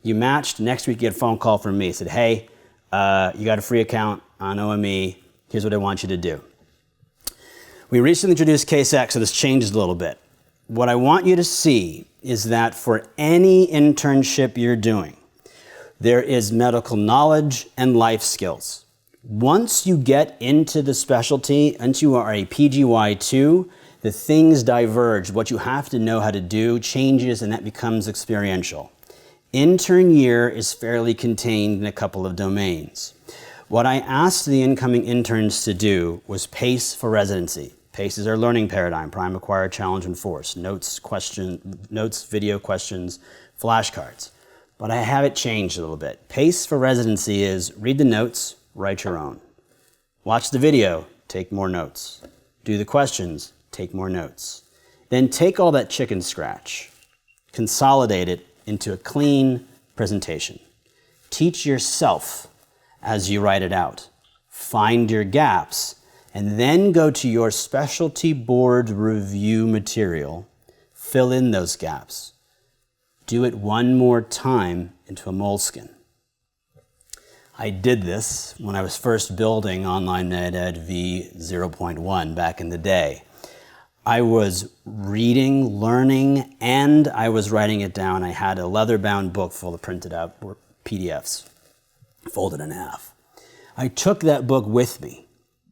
You matched, next week you get a phone call from me. Said, hey, you got a free account on OME. Here's what I want you to do. We recently introduced Case X, so this changes a little bit. What I want you to see is that for any internship you're doing, there is medical knowledge and life skills. Once you get into the specialty, once you are a PGY2, the things diverge. What you have to know how to do changes, and that becomes experiential. Intern year is fairly contained in a couple of domains. What I asked the incoming interns to do was PACE for residency. PACE is our learning paradigm: prime, acquire, challenge, and force. Notes, video questions, flashcards. But I have it changed a little bit. PACE for residency is read the notes, write your own. Watch the video, take more notes. Do the questions, take more notes. Then take all that chicken scratch, consolidate it into a clean presentation. Teach yourself as you write it out. Find your gaps, and then go to your specialty board review material. Fill in those gaps. Do it one more time into a moleskin. I did this when I was first building OnlineMedEd v0.1 back in the day. I was reading, learning, and I was writing it down. I had a leather-bound book full of printed out PDFs, folded in half. I took that book with me,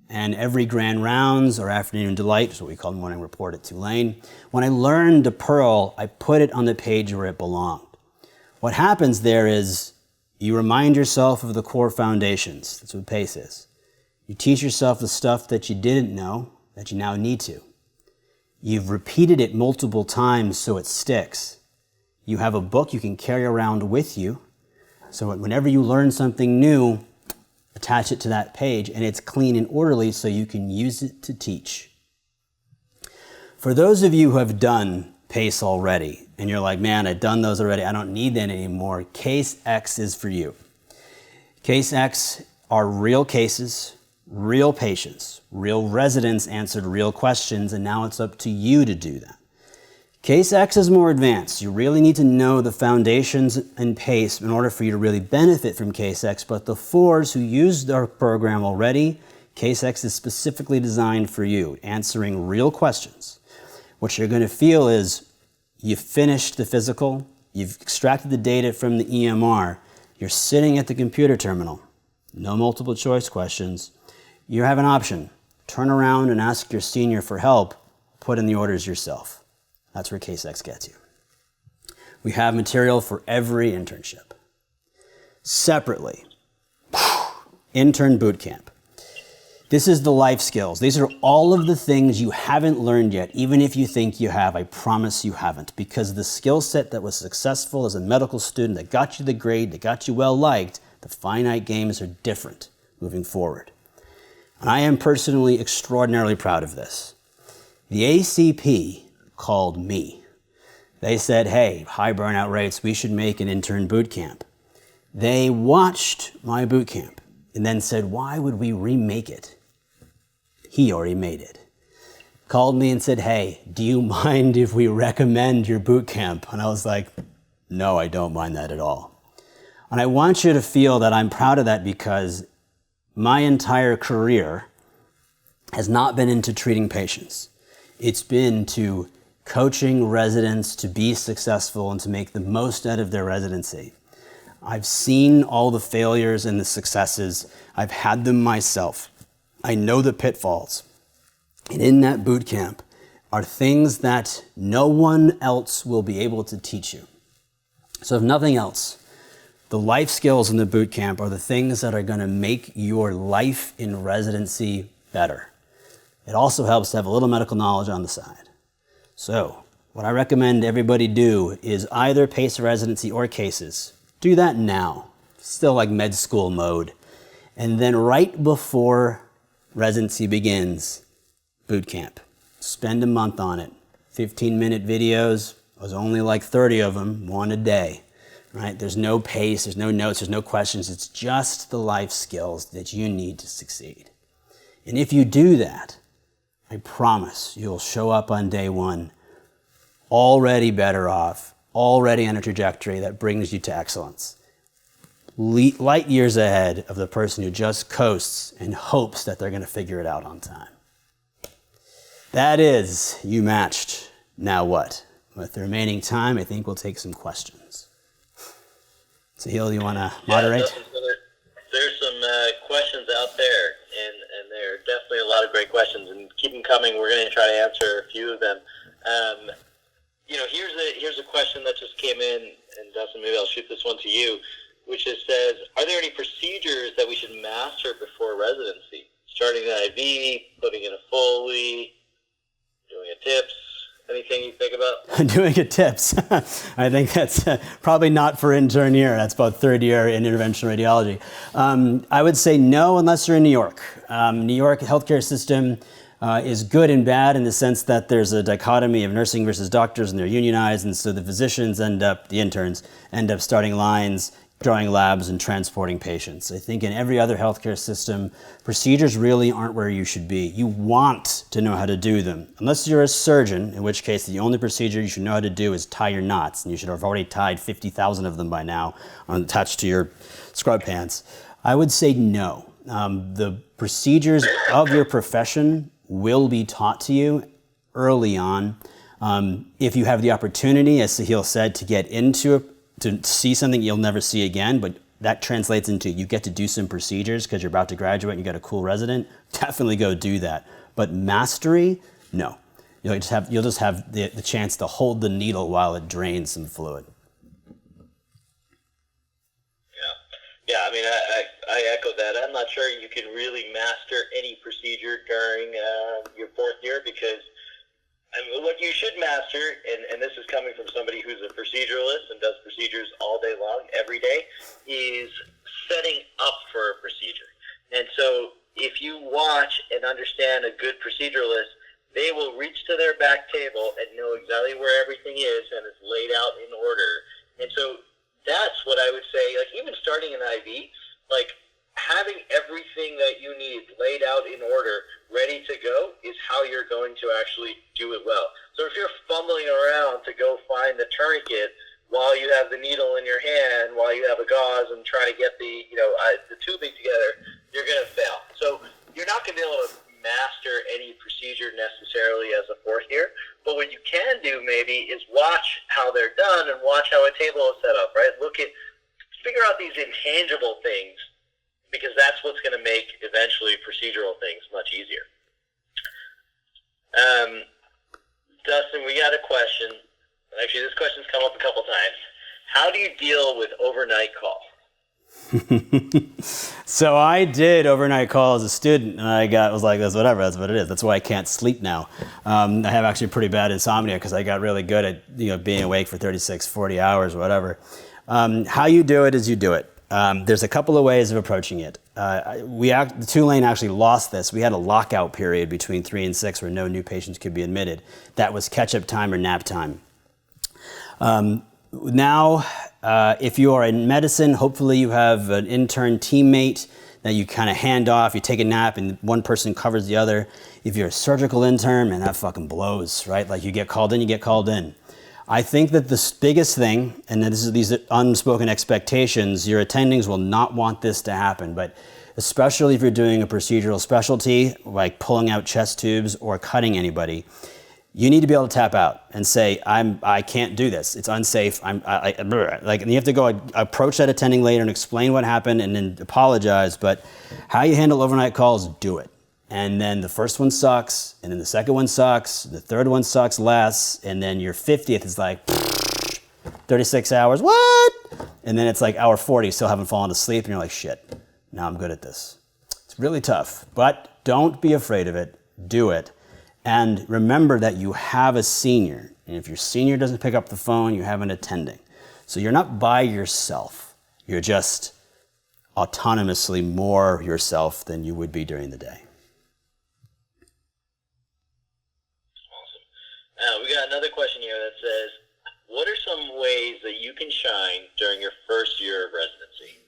and every grand rounds or afternoon delight, is what we call morning report at Tulane, when I learned a pearl, I put it on the page where it belonged. What happens there is you remind yourself of the core foundations. That's what PACE is. You teach yourself the stuff that you didn't know that you now need to. You've repeated it multiple times so it sticks. You have a book you can carry around with you, so whenever you learn something new, attach it to that page, and it's clean and orderly so you can use it to teach. For those of you who have done PACE already, and you're like, man, I've done those already, I don't need that anymore, Case X is for you. Case X are real cases, real patients, real residents answered real questions, and now it's up to you to do that. Case X is more advanced. You really need to know the foundations and PACE in order for you to really benefit from Case X, but the fours who used our program already, Case X is specifically designed for you, answering real questions. What you're going to feel is you've finished the physical, you've extracted the data from the EMR, you're sitting at the computer terminal, no multiple choice questions. You have an option. Turn around and ask your senior for help, put in the orders yourself. That's where Case X gets you. We have material for every internship. Separately, Intern Bootcamp. This is the life skills. These are all of the things you haven't learned yet, even if you think you have. I promise you haven't, because the skill set that was successful as a medical student, that got you the grade, that got you well liked, the finite games are different moving forward. And I am personally extraordinarily proud of this. The ACP called me. They said, hey, high burnout rates, we should make an intern boot camp. They watched my boot camp and then said, why would we remake it? He already made it. Called me and said, hey, do you mind if we recommend your boot camp? And I was like, no, I don't mind that at all. And I want you to feel that I'm proud of that, because my entire career has not been into treating patients. It's been to coaching residents to be successful and to make the most out of their residency. I've seen all the failures and the successes. I've had them myself. I know the pitfalls. And in that boot camp are things that no one else will be able to teach you. So if nothing else, the life skills in the boot camp are the things that are going to make your life in residency better. It also helps to have a little medical knowledge on the side. So what I recommend everybody do is either PACE residency or cases. Do that now, still like med school mode. And then right before residency begins, boot camp. Spend a month on it. 15-minute videos, there's only like 30 of them, one a day, right? There's no pace, there's no notes, there's no questions. It's just the life skills that you need to succeed. And if you do that, I promise you'll show up on day one already better off, already on a trajectory that brings you to excellence. Light years ahead of the person who just coasts and hopes that they're going to figure it out on time. That is, you matched. Now what? With the remaining time, I think we'll take some questions. Sahil, you want to moderate? There's some questions out there, and there are definitely a lot of great questions, and keep them coming. We're going to try to answer a few of them. Here's a question that just came in, and Dustin, maybe I'll shoot this one to you, which says, are there any procedures that we should master before residency? Starting an IV, putting in a Foley, doing a TIPS, anything you think about? Doing a TIPS. I think that's probably not for intern year. That's about third year in interventional radiology. I would say no unless you're in New York. New York healthcare system is good and bad in the sense that there's a dichotomy of nursing versus doctors, and they're unionized, and so the physicians the interns end up starting lines, drawing labs, and transporting patients. I think in every other healthcare system, procedures really aren't where you should be. You want to know how to do them. Unless you're a surgeon, in which case the only procedure you should know how to do is tie your knots, and you should have already tied 50,000 of them by now attached to your scrub pants. I would say no. The procedures of your profession will be taught to you early on. If you have the opportunity, as Sahil said, to get into to see something you'll never see again, but that translates into you get to do some procedures because you're about to graduate and you got a cool resident, definitely go do that. But mastery, no. You'll just have the chance to hold the needle while it drains some fluid. Yeah, I mean, I echo that. I'm not sure you can really master any procedure during your fourth year because what you should master, and this is coming from somebody who's a proceduralist and does procedures all day long, every day, is setting up for a procedure. And so if you watch and understand a good proceduralist, they will reach to their back table and know exactly where everything is and it's laid out in order. And so that's what I would say, like even starting an IV, like having everything that you need laid out in order, ready to go, is how you're going to actually do it well. So if you're fumbling around to go find the tourniquet while you have the needle in your hand, while you have a gauze and try to get the tubing together, you're going to fail. So you're not going to be able to master any procedure necessarily as a fourth year, but what you can do maybe is watch how they're done and watch how a table is set up, right? Figure out these intangible things, because that's what's going to make eventually procedural things much easier. Dustin, we got a question. Actually, this question's come up a couple times. How do you deal with overnight call? So I did overnight call as a student, and I was like, that's whatever, that's what it is. That's why I can't sleep now. I have actually pretty bad insomnia because I got really good at being awake for 36, 40 hours, whatever. How you do it is you do it. There's a couple of ways of approaching it. Tulane actually lost this. We had a lockout period between 3 and 6 where no new patients could be admitted. That was catch-up time or nap time. Now, if you are in medicine, hopefully you have an intern teammate that you kind of hand off, you take a nap, and one person covers the other. If you're a surgical intern, man, that fucking blows, right? Like you get called in, you get called in. I think that the biggest thing, and these unspoken expectations, your attendings will not want this to happen, but especially if you're doing a procedural specialty, like pulling out chest tubes or cutting anybody, you need to be able to tap out and say, I can't do this. It's unsafe. And you have to go approach that attending later and explain what happened and then apologize. But how you handle overnight calls, do it. And then the first one sucks, and then the second one sucks, the third one sucks less, and then your 50th is like 36 hours, what? And then it's like hour 40, still haven't fallen asleep, and you're like, shit, now I'm good at this. It's really tough, but don't be afraid of it. Do it. And remember that you have a senior, and if your senior doesn't pick up the phone, you have an attending. So you're not by yourself. You're just autonomously more yourself than you would be during the day. We got another question here that says, what are some ways that you can shine during your first year of residency?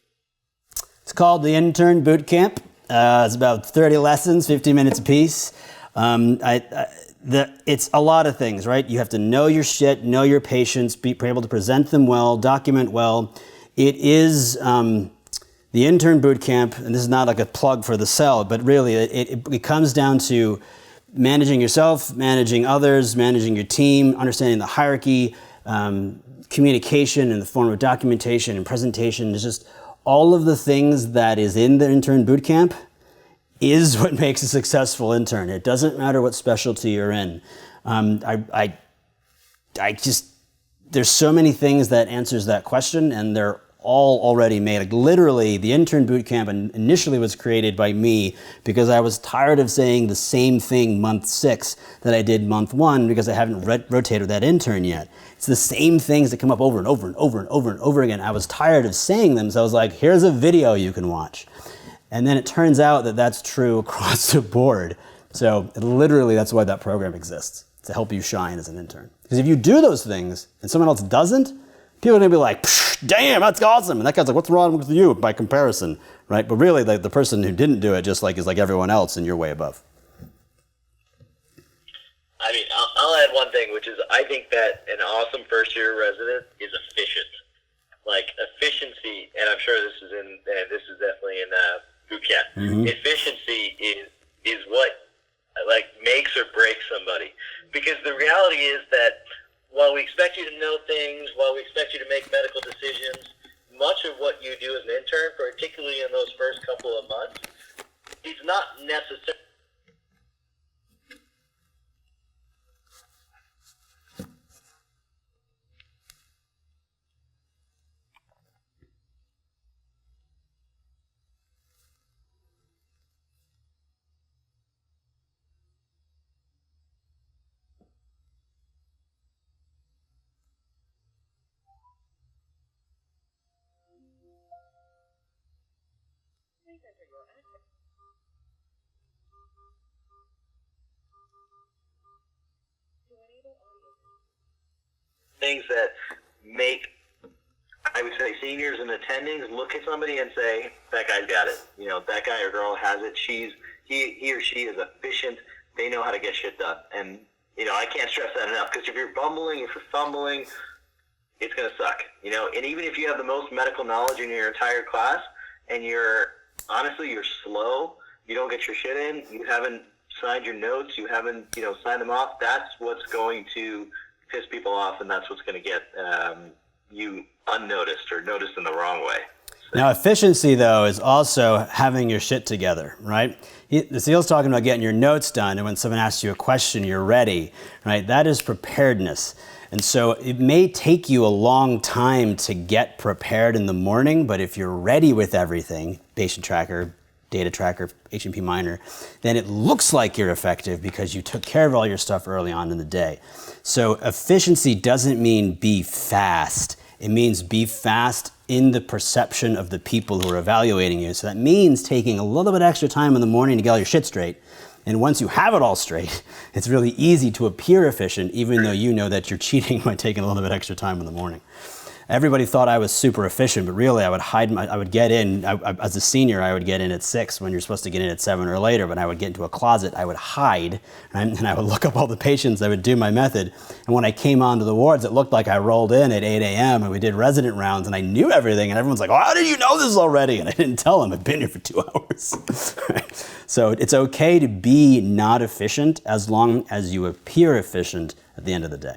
It's called the Intern Bootcamp. It's about 30 lessons, 50 minutes apiece. It's a lot of things, right? You have to know your shit, know your patients, be able to present them well, document well. It is the Intern Bootcamp, and this is not like a plug for the cell, but really it comes down to managing yourself, managing others, managing your team, understanding the hierarchy, communication in the form of documentation and presentation. It's just all of the things that is in the Intern Bootcamp is what makes a successful intern. It doesn't matter what specialty you're in. There's so many things that answers that question, and they're all already made. Like literally, the Intern Bootcamp initially was created by me because I was tired of saying the same thing month 6 that I did month 1 because I haven't rotated with that intern yet. It's the same things that come up over and over and over and over and over again. I was tired of saying them, so I was like, here's a video you can watch. And then it turns out that that's true across the board. So literally, that's why that program exists, to help you shine as an intern. Because if you do those things and someone else doesn't, people are going to be like, damn, that's awesome. And that guy's like, what's wrong with you by comparison, right? But really, the person who didn't do it just like is like everyone else and you're way above. I mean, I'll add one thing, which is I think that an awesome first-year resident is efficient. Like efficiency, and I'm sure this is definitely in boot camp. Mm-hmm. Efficiency is what like makes or breaks somebody. Because the reality is that while we expect you to know things, while we expect you to make medical decisions, much of what you do as an intern, particularly in those first couple of months, is not necessary. Things that make, I would say, seniors and attendings look at somebody and say, that guy's got it. You know, that guy or girl has it. He or she is efficient. They know how to get shit done. And, you know, I can't stress that enough, because if you're bumbling, if you're fumbling, it's going to suck. You know, and even if you have the most medical knowledge in your entire class and you're slow, you don't get your shit in, you haven't signed your notes, you haven't, signed them off, that's what's going to piss people off, and that's what's going to get you unnoticed or noticed in the wrong way. So. Now, efficiency, though, is also having your shit together, right? The SEAL's talking about getting your notes done, and when someone asks you a question, you're ready, right? That is preparedness. And so it may take you a long time to get prepared in the morning, but if you're ready with everything, patient tracker, data tracker, H&P minor, then it looks like you're effective because you took care of all your stuff early on in the day. So efficiency doesn't mean be fast. It means be fast in the perception of the people who are evaluating you. So that means taking a little bit extra time in the morning to get all your shit straight. And once you have it all straight, it's really easy to appear efficient, even though you know that you're cheating by taking a little bit extra time in the morning. Everybody thought I was super efficient, but really I would get in, as a senior, I would get in at 6 when you're supposed to get in at 7 or later, but I would get into a closet, I would hide, right? And I would look up all the patients, I would do my method. And when I came onto the wards, it looked like I rolled in at 8 a.m. and we did resident rounds and I knew everything and everyone's like, oh, how did you know this already? And I didn't tell them, I've been here for 2 hours. Right? So it's okay to be not efficient as long as you appear efficient at the end of the day.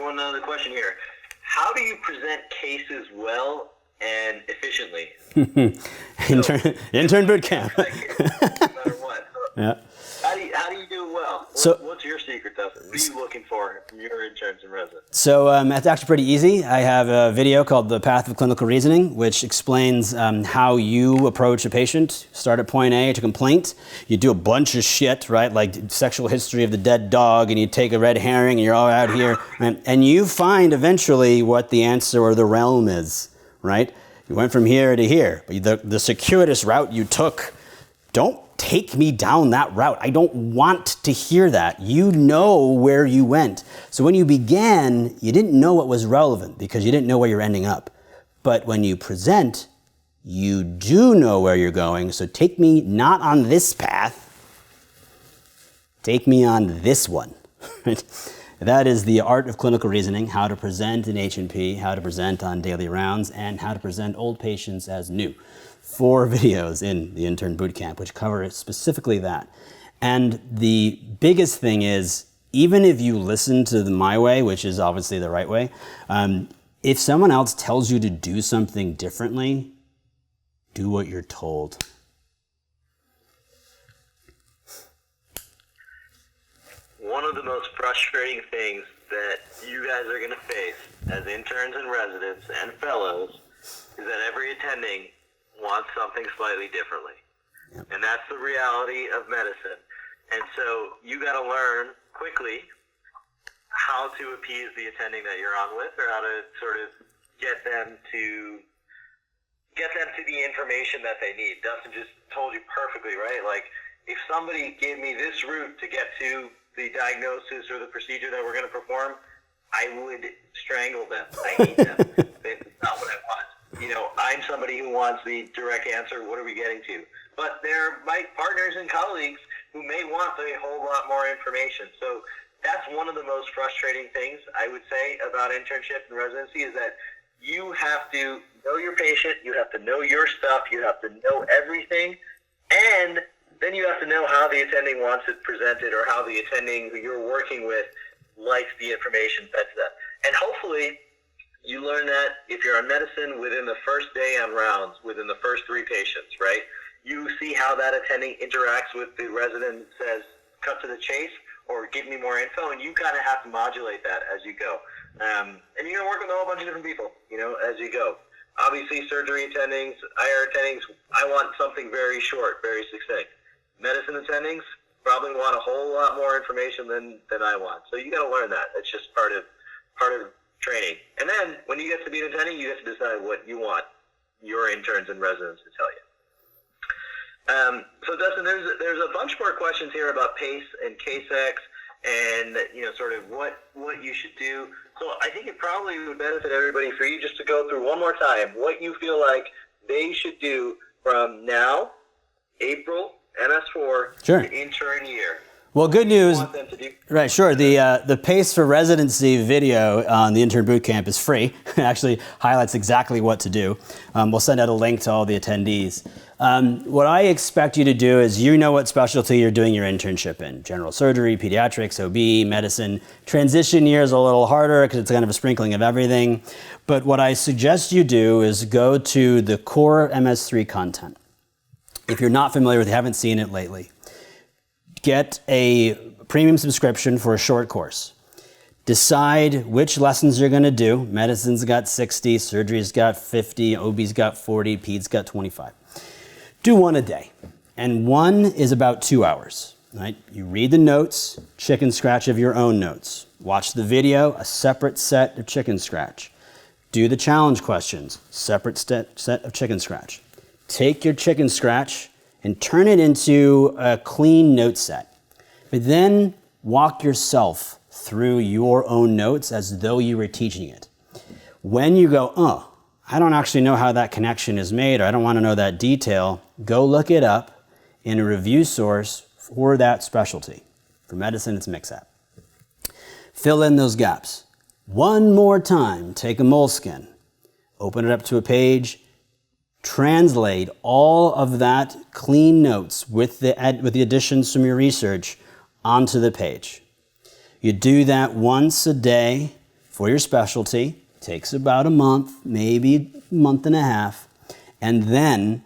One other question here. How do you present cases well and efficiently? Intern Bootcamp. No matter what. Yeah. How do you do it well? What's your secret, Dustin? What are you looking for from your interns and residents? So it's actually pretty easy. I have a video called The Path of Clinical Reasoning, which explains how you approach a patient. Start at point A to complaint. You do a bunch of shit, right? Like sexual history of the dead dog, and you take a red herring, and you're all out here. Right? And you find eventually what the answer or the realm is, right? You went from here to here. But the circuitous route you took, don't take me down that route. I don't want to hear that. You know where you went. So when you began, you didn't know what was relevant because you didn't know where you're ending up. But when you present, you do know where you're going. So take me not on this path, take me on this one. That is the art of clinical reasoning, how to present in H&P, how to present on daily rounds, and how to present old patients as new. 4 videos in the Intern Bootcamp, which cover specifically that. And the biggest thing is, even if you listen to my way, which is obviously the right way, if someone else tells you to do something differently, do what you're told. One of the most frustrating things that you guys are going to face as interns and residents and fellows is that every attending wants something slightly differently. Yep. And that's the reality of medicine. And so you got to learn quickly how to appease the attending that you're on with, or how to sort of get them to the information that they need. Dustin just told you perfectly, right? Like, if somebody gave me this route to get to the diagnosis or the procedure that we're going to perform, I would strangle them. I hate them. It's not what I want. You know, I'm somebody who wants the direct answer, what are we getting to? But there are my partners and colleagues who may want a whole lot more information. So that's one of the most frustrating things, I would say, about internship and residency, is that you have to know your patient, you have to know your stuff, you have to know everything, and then you have to know how the attending wants it presented, or how the attending who you're working with likes the information fed to them. And hopefully you learn that if you're on medicine within the first day on rounds, within the first 3 patients, right? You see how that attending interacts with the resident and says, cut to the chase, or give me more info, and you kind of have to modulate that as you go. And you're going to work with a whole bunch of different people, you know, as you go. Obviously, surgery attendings, IR attendings, I want something very short, very succinct. Medicine attendings probably want a whole lot more information than I want. So you got to learn that. It's just part of training. And then when you get to be an attending, you get to decide what you want your interns and residents to tell you. So Dustin, there's a bunch more questions here about PACE and Case-X, and you know, sort of what you should do. So I think it probably would benefit everybody for you just to go through one more time what you feel like they should do from now, April, MS4, sure, to intern year. Well, good news. Right, sure. The PACE for Residency video on the Intern Bootcamp is free. It actually highlights exactly what to do. We'll send out a link to all the attendees. What I expect you to do is, you know what specialty you're doing your internship in. General surgery, pediatrics, OB, medicine. Transition year is a little harder because it's kind of a sprinkling of everything. But what I suggest you do is go to the core MS3 content. If you're not familiar with it, haven't seen it lately, get a premium subscription for a short course. Decide which lessons you're going to do. Medicine's got 60, surgery's got 50, OB's got 40, PED's got 25. Do one a day. And one is about 2 hours. Right? You read the notes, chicken scratch of your own notes. Watch the video, a separate set of chicken scratch. Do the challenge questions, separate set of chicken scratch. Take your chicken scratch and turn it into a clean note set. But then walk yourself through your own notes as though you were teaching it. When you go, I don't actually know how that connection is made, or I don't want to know that detail, go look it up in a review source for that specialty. For medicine, it's MixApp. Fill in those gaps. One more time, take a moleskin, open it up to a page, translate all of that clean notes with the additions from your research onto the page. You do that once a day for your specialty. Takes about a month, maybe a month and a half. And then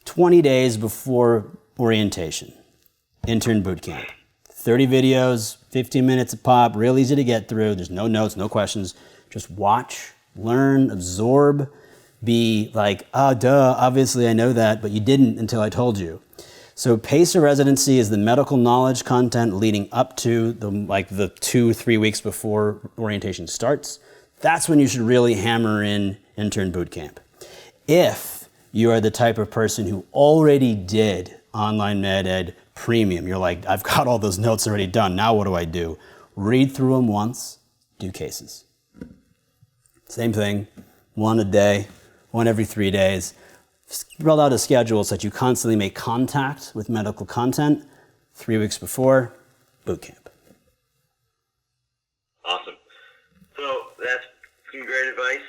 20 days before orientation, Intern Bootcamp. 30 videos, 15 minutes a pop, real easy to get through. There's no notes, no questions. Just watch, learn, absorb. Be like, obviously I know that, but you didn't until I told you. So PACE or Residency is the medical knowledge content leading up to the 2-3 weeks before orientation starts. That's when you should really hammer in Intern Bootcamp. If you are the type of person who already did OnlineMedEd Premium. You're like, I've got all those notes already done. Now what do I do? Read through them once, do cases. Same thing, one a day, one every 3 days. Build out a schedule so that you constantly make contact with medical content. 3 weeks before, boot camp. Awesome. So that's some great advice.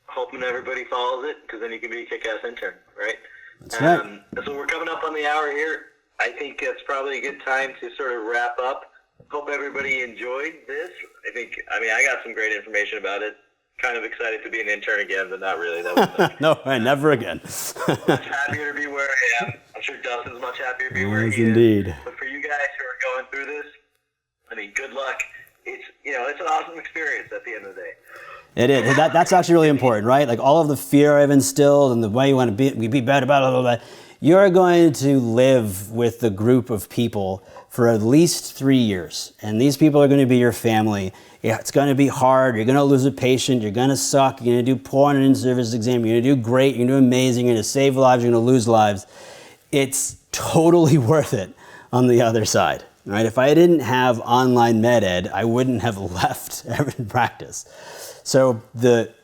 Hoping everybody follows it, because then you can be a kick-ass intern, right? That's right. So we're coming up on the hour here. I think it's probably a good time to sort of wrap up. Hope everybody enjoyed this. I got some great information about it. Kind of excited to be an intern again, but not really. That was No, never again. much happier to be where I am. I'm sure Dustin's much happier to be where he indeed. is. But for you guys who are going through this, good luck. It's an awesome experience at the end of the day. It is. That's actually really important, right? Like all of the fear I've instilled and the way you want to be better, blah, blah, blah. You're going to live with the group of people for at least 3 years. And these people are going to be your family. Yeah, it's going to be hard. You're going to lose a patient. You're going to suck. You're going to do poor on an in-service exam. You're going to do great. You're going to do amazing. You're going to save lives. You're going to lose lives. It's totally worth it on the other side. Right? If I didn't have OnlineMedEd, I wouldn't have left Everett practice. So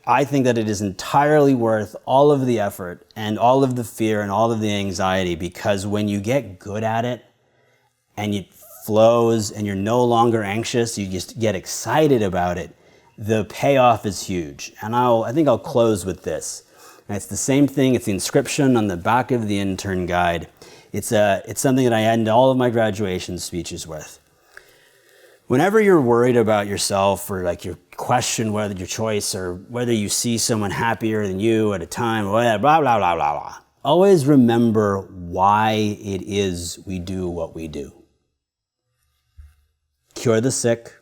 I think that it is entirely worth all of the effort and all of the fear and all of the anxiety, because when you get good at it and it flows and you're no longer anxious, you just get excited about it, the payoff is huge. And I think I'll close with this. And it's the same thing. It's the inscription on the back of the intern guide. It's something that I end all of my graduation speeches with. Whenever you're worried about yourself, or like you question whether your choice or whether you see someone happier than you at a time, or whatever, blah, blah, blah, blah, blah, always remember why it is we do what we do. Cure the sick,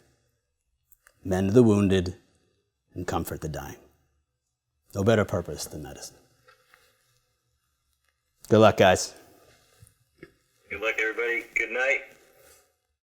mend the wounded, and comfort the dying. No better purpose than medicine. Good luck, guys. Good luck, everybody. Good night.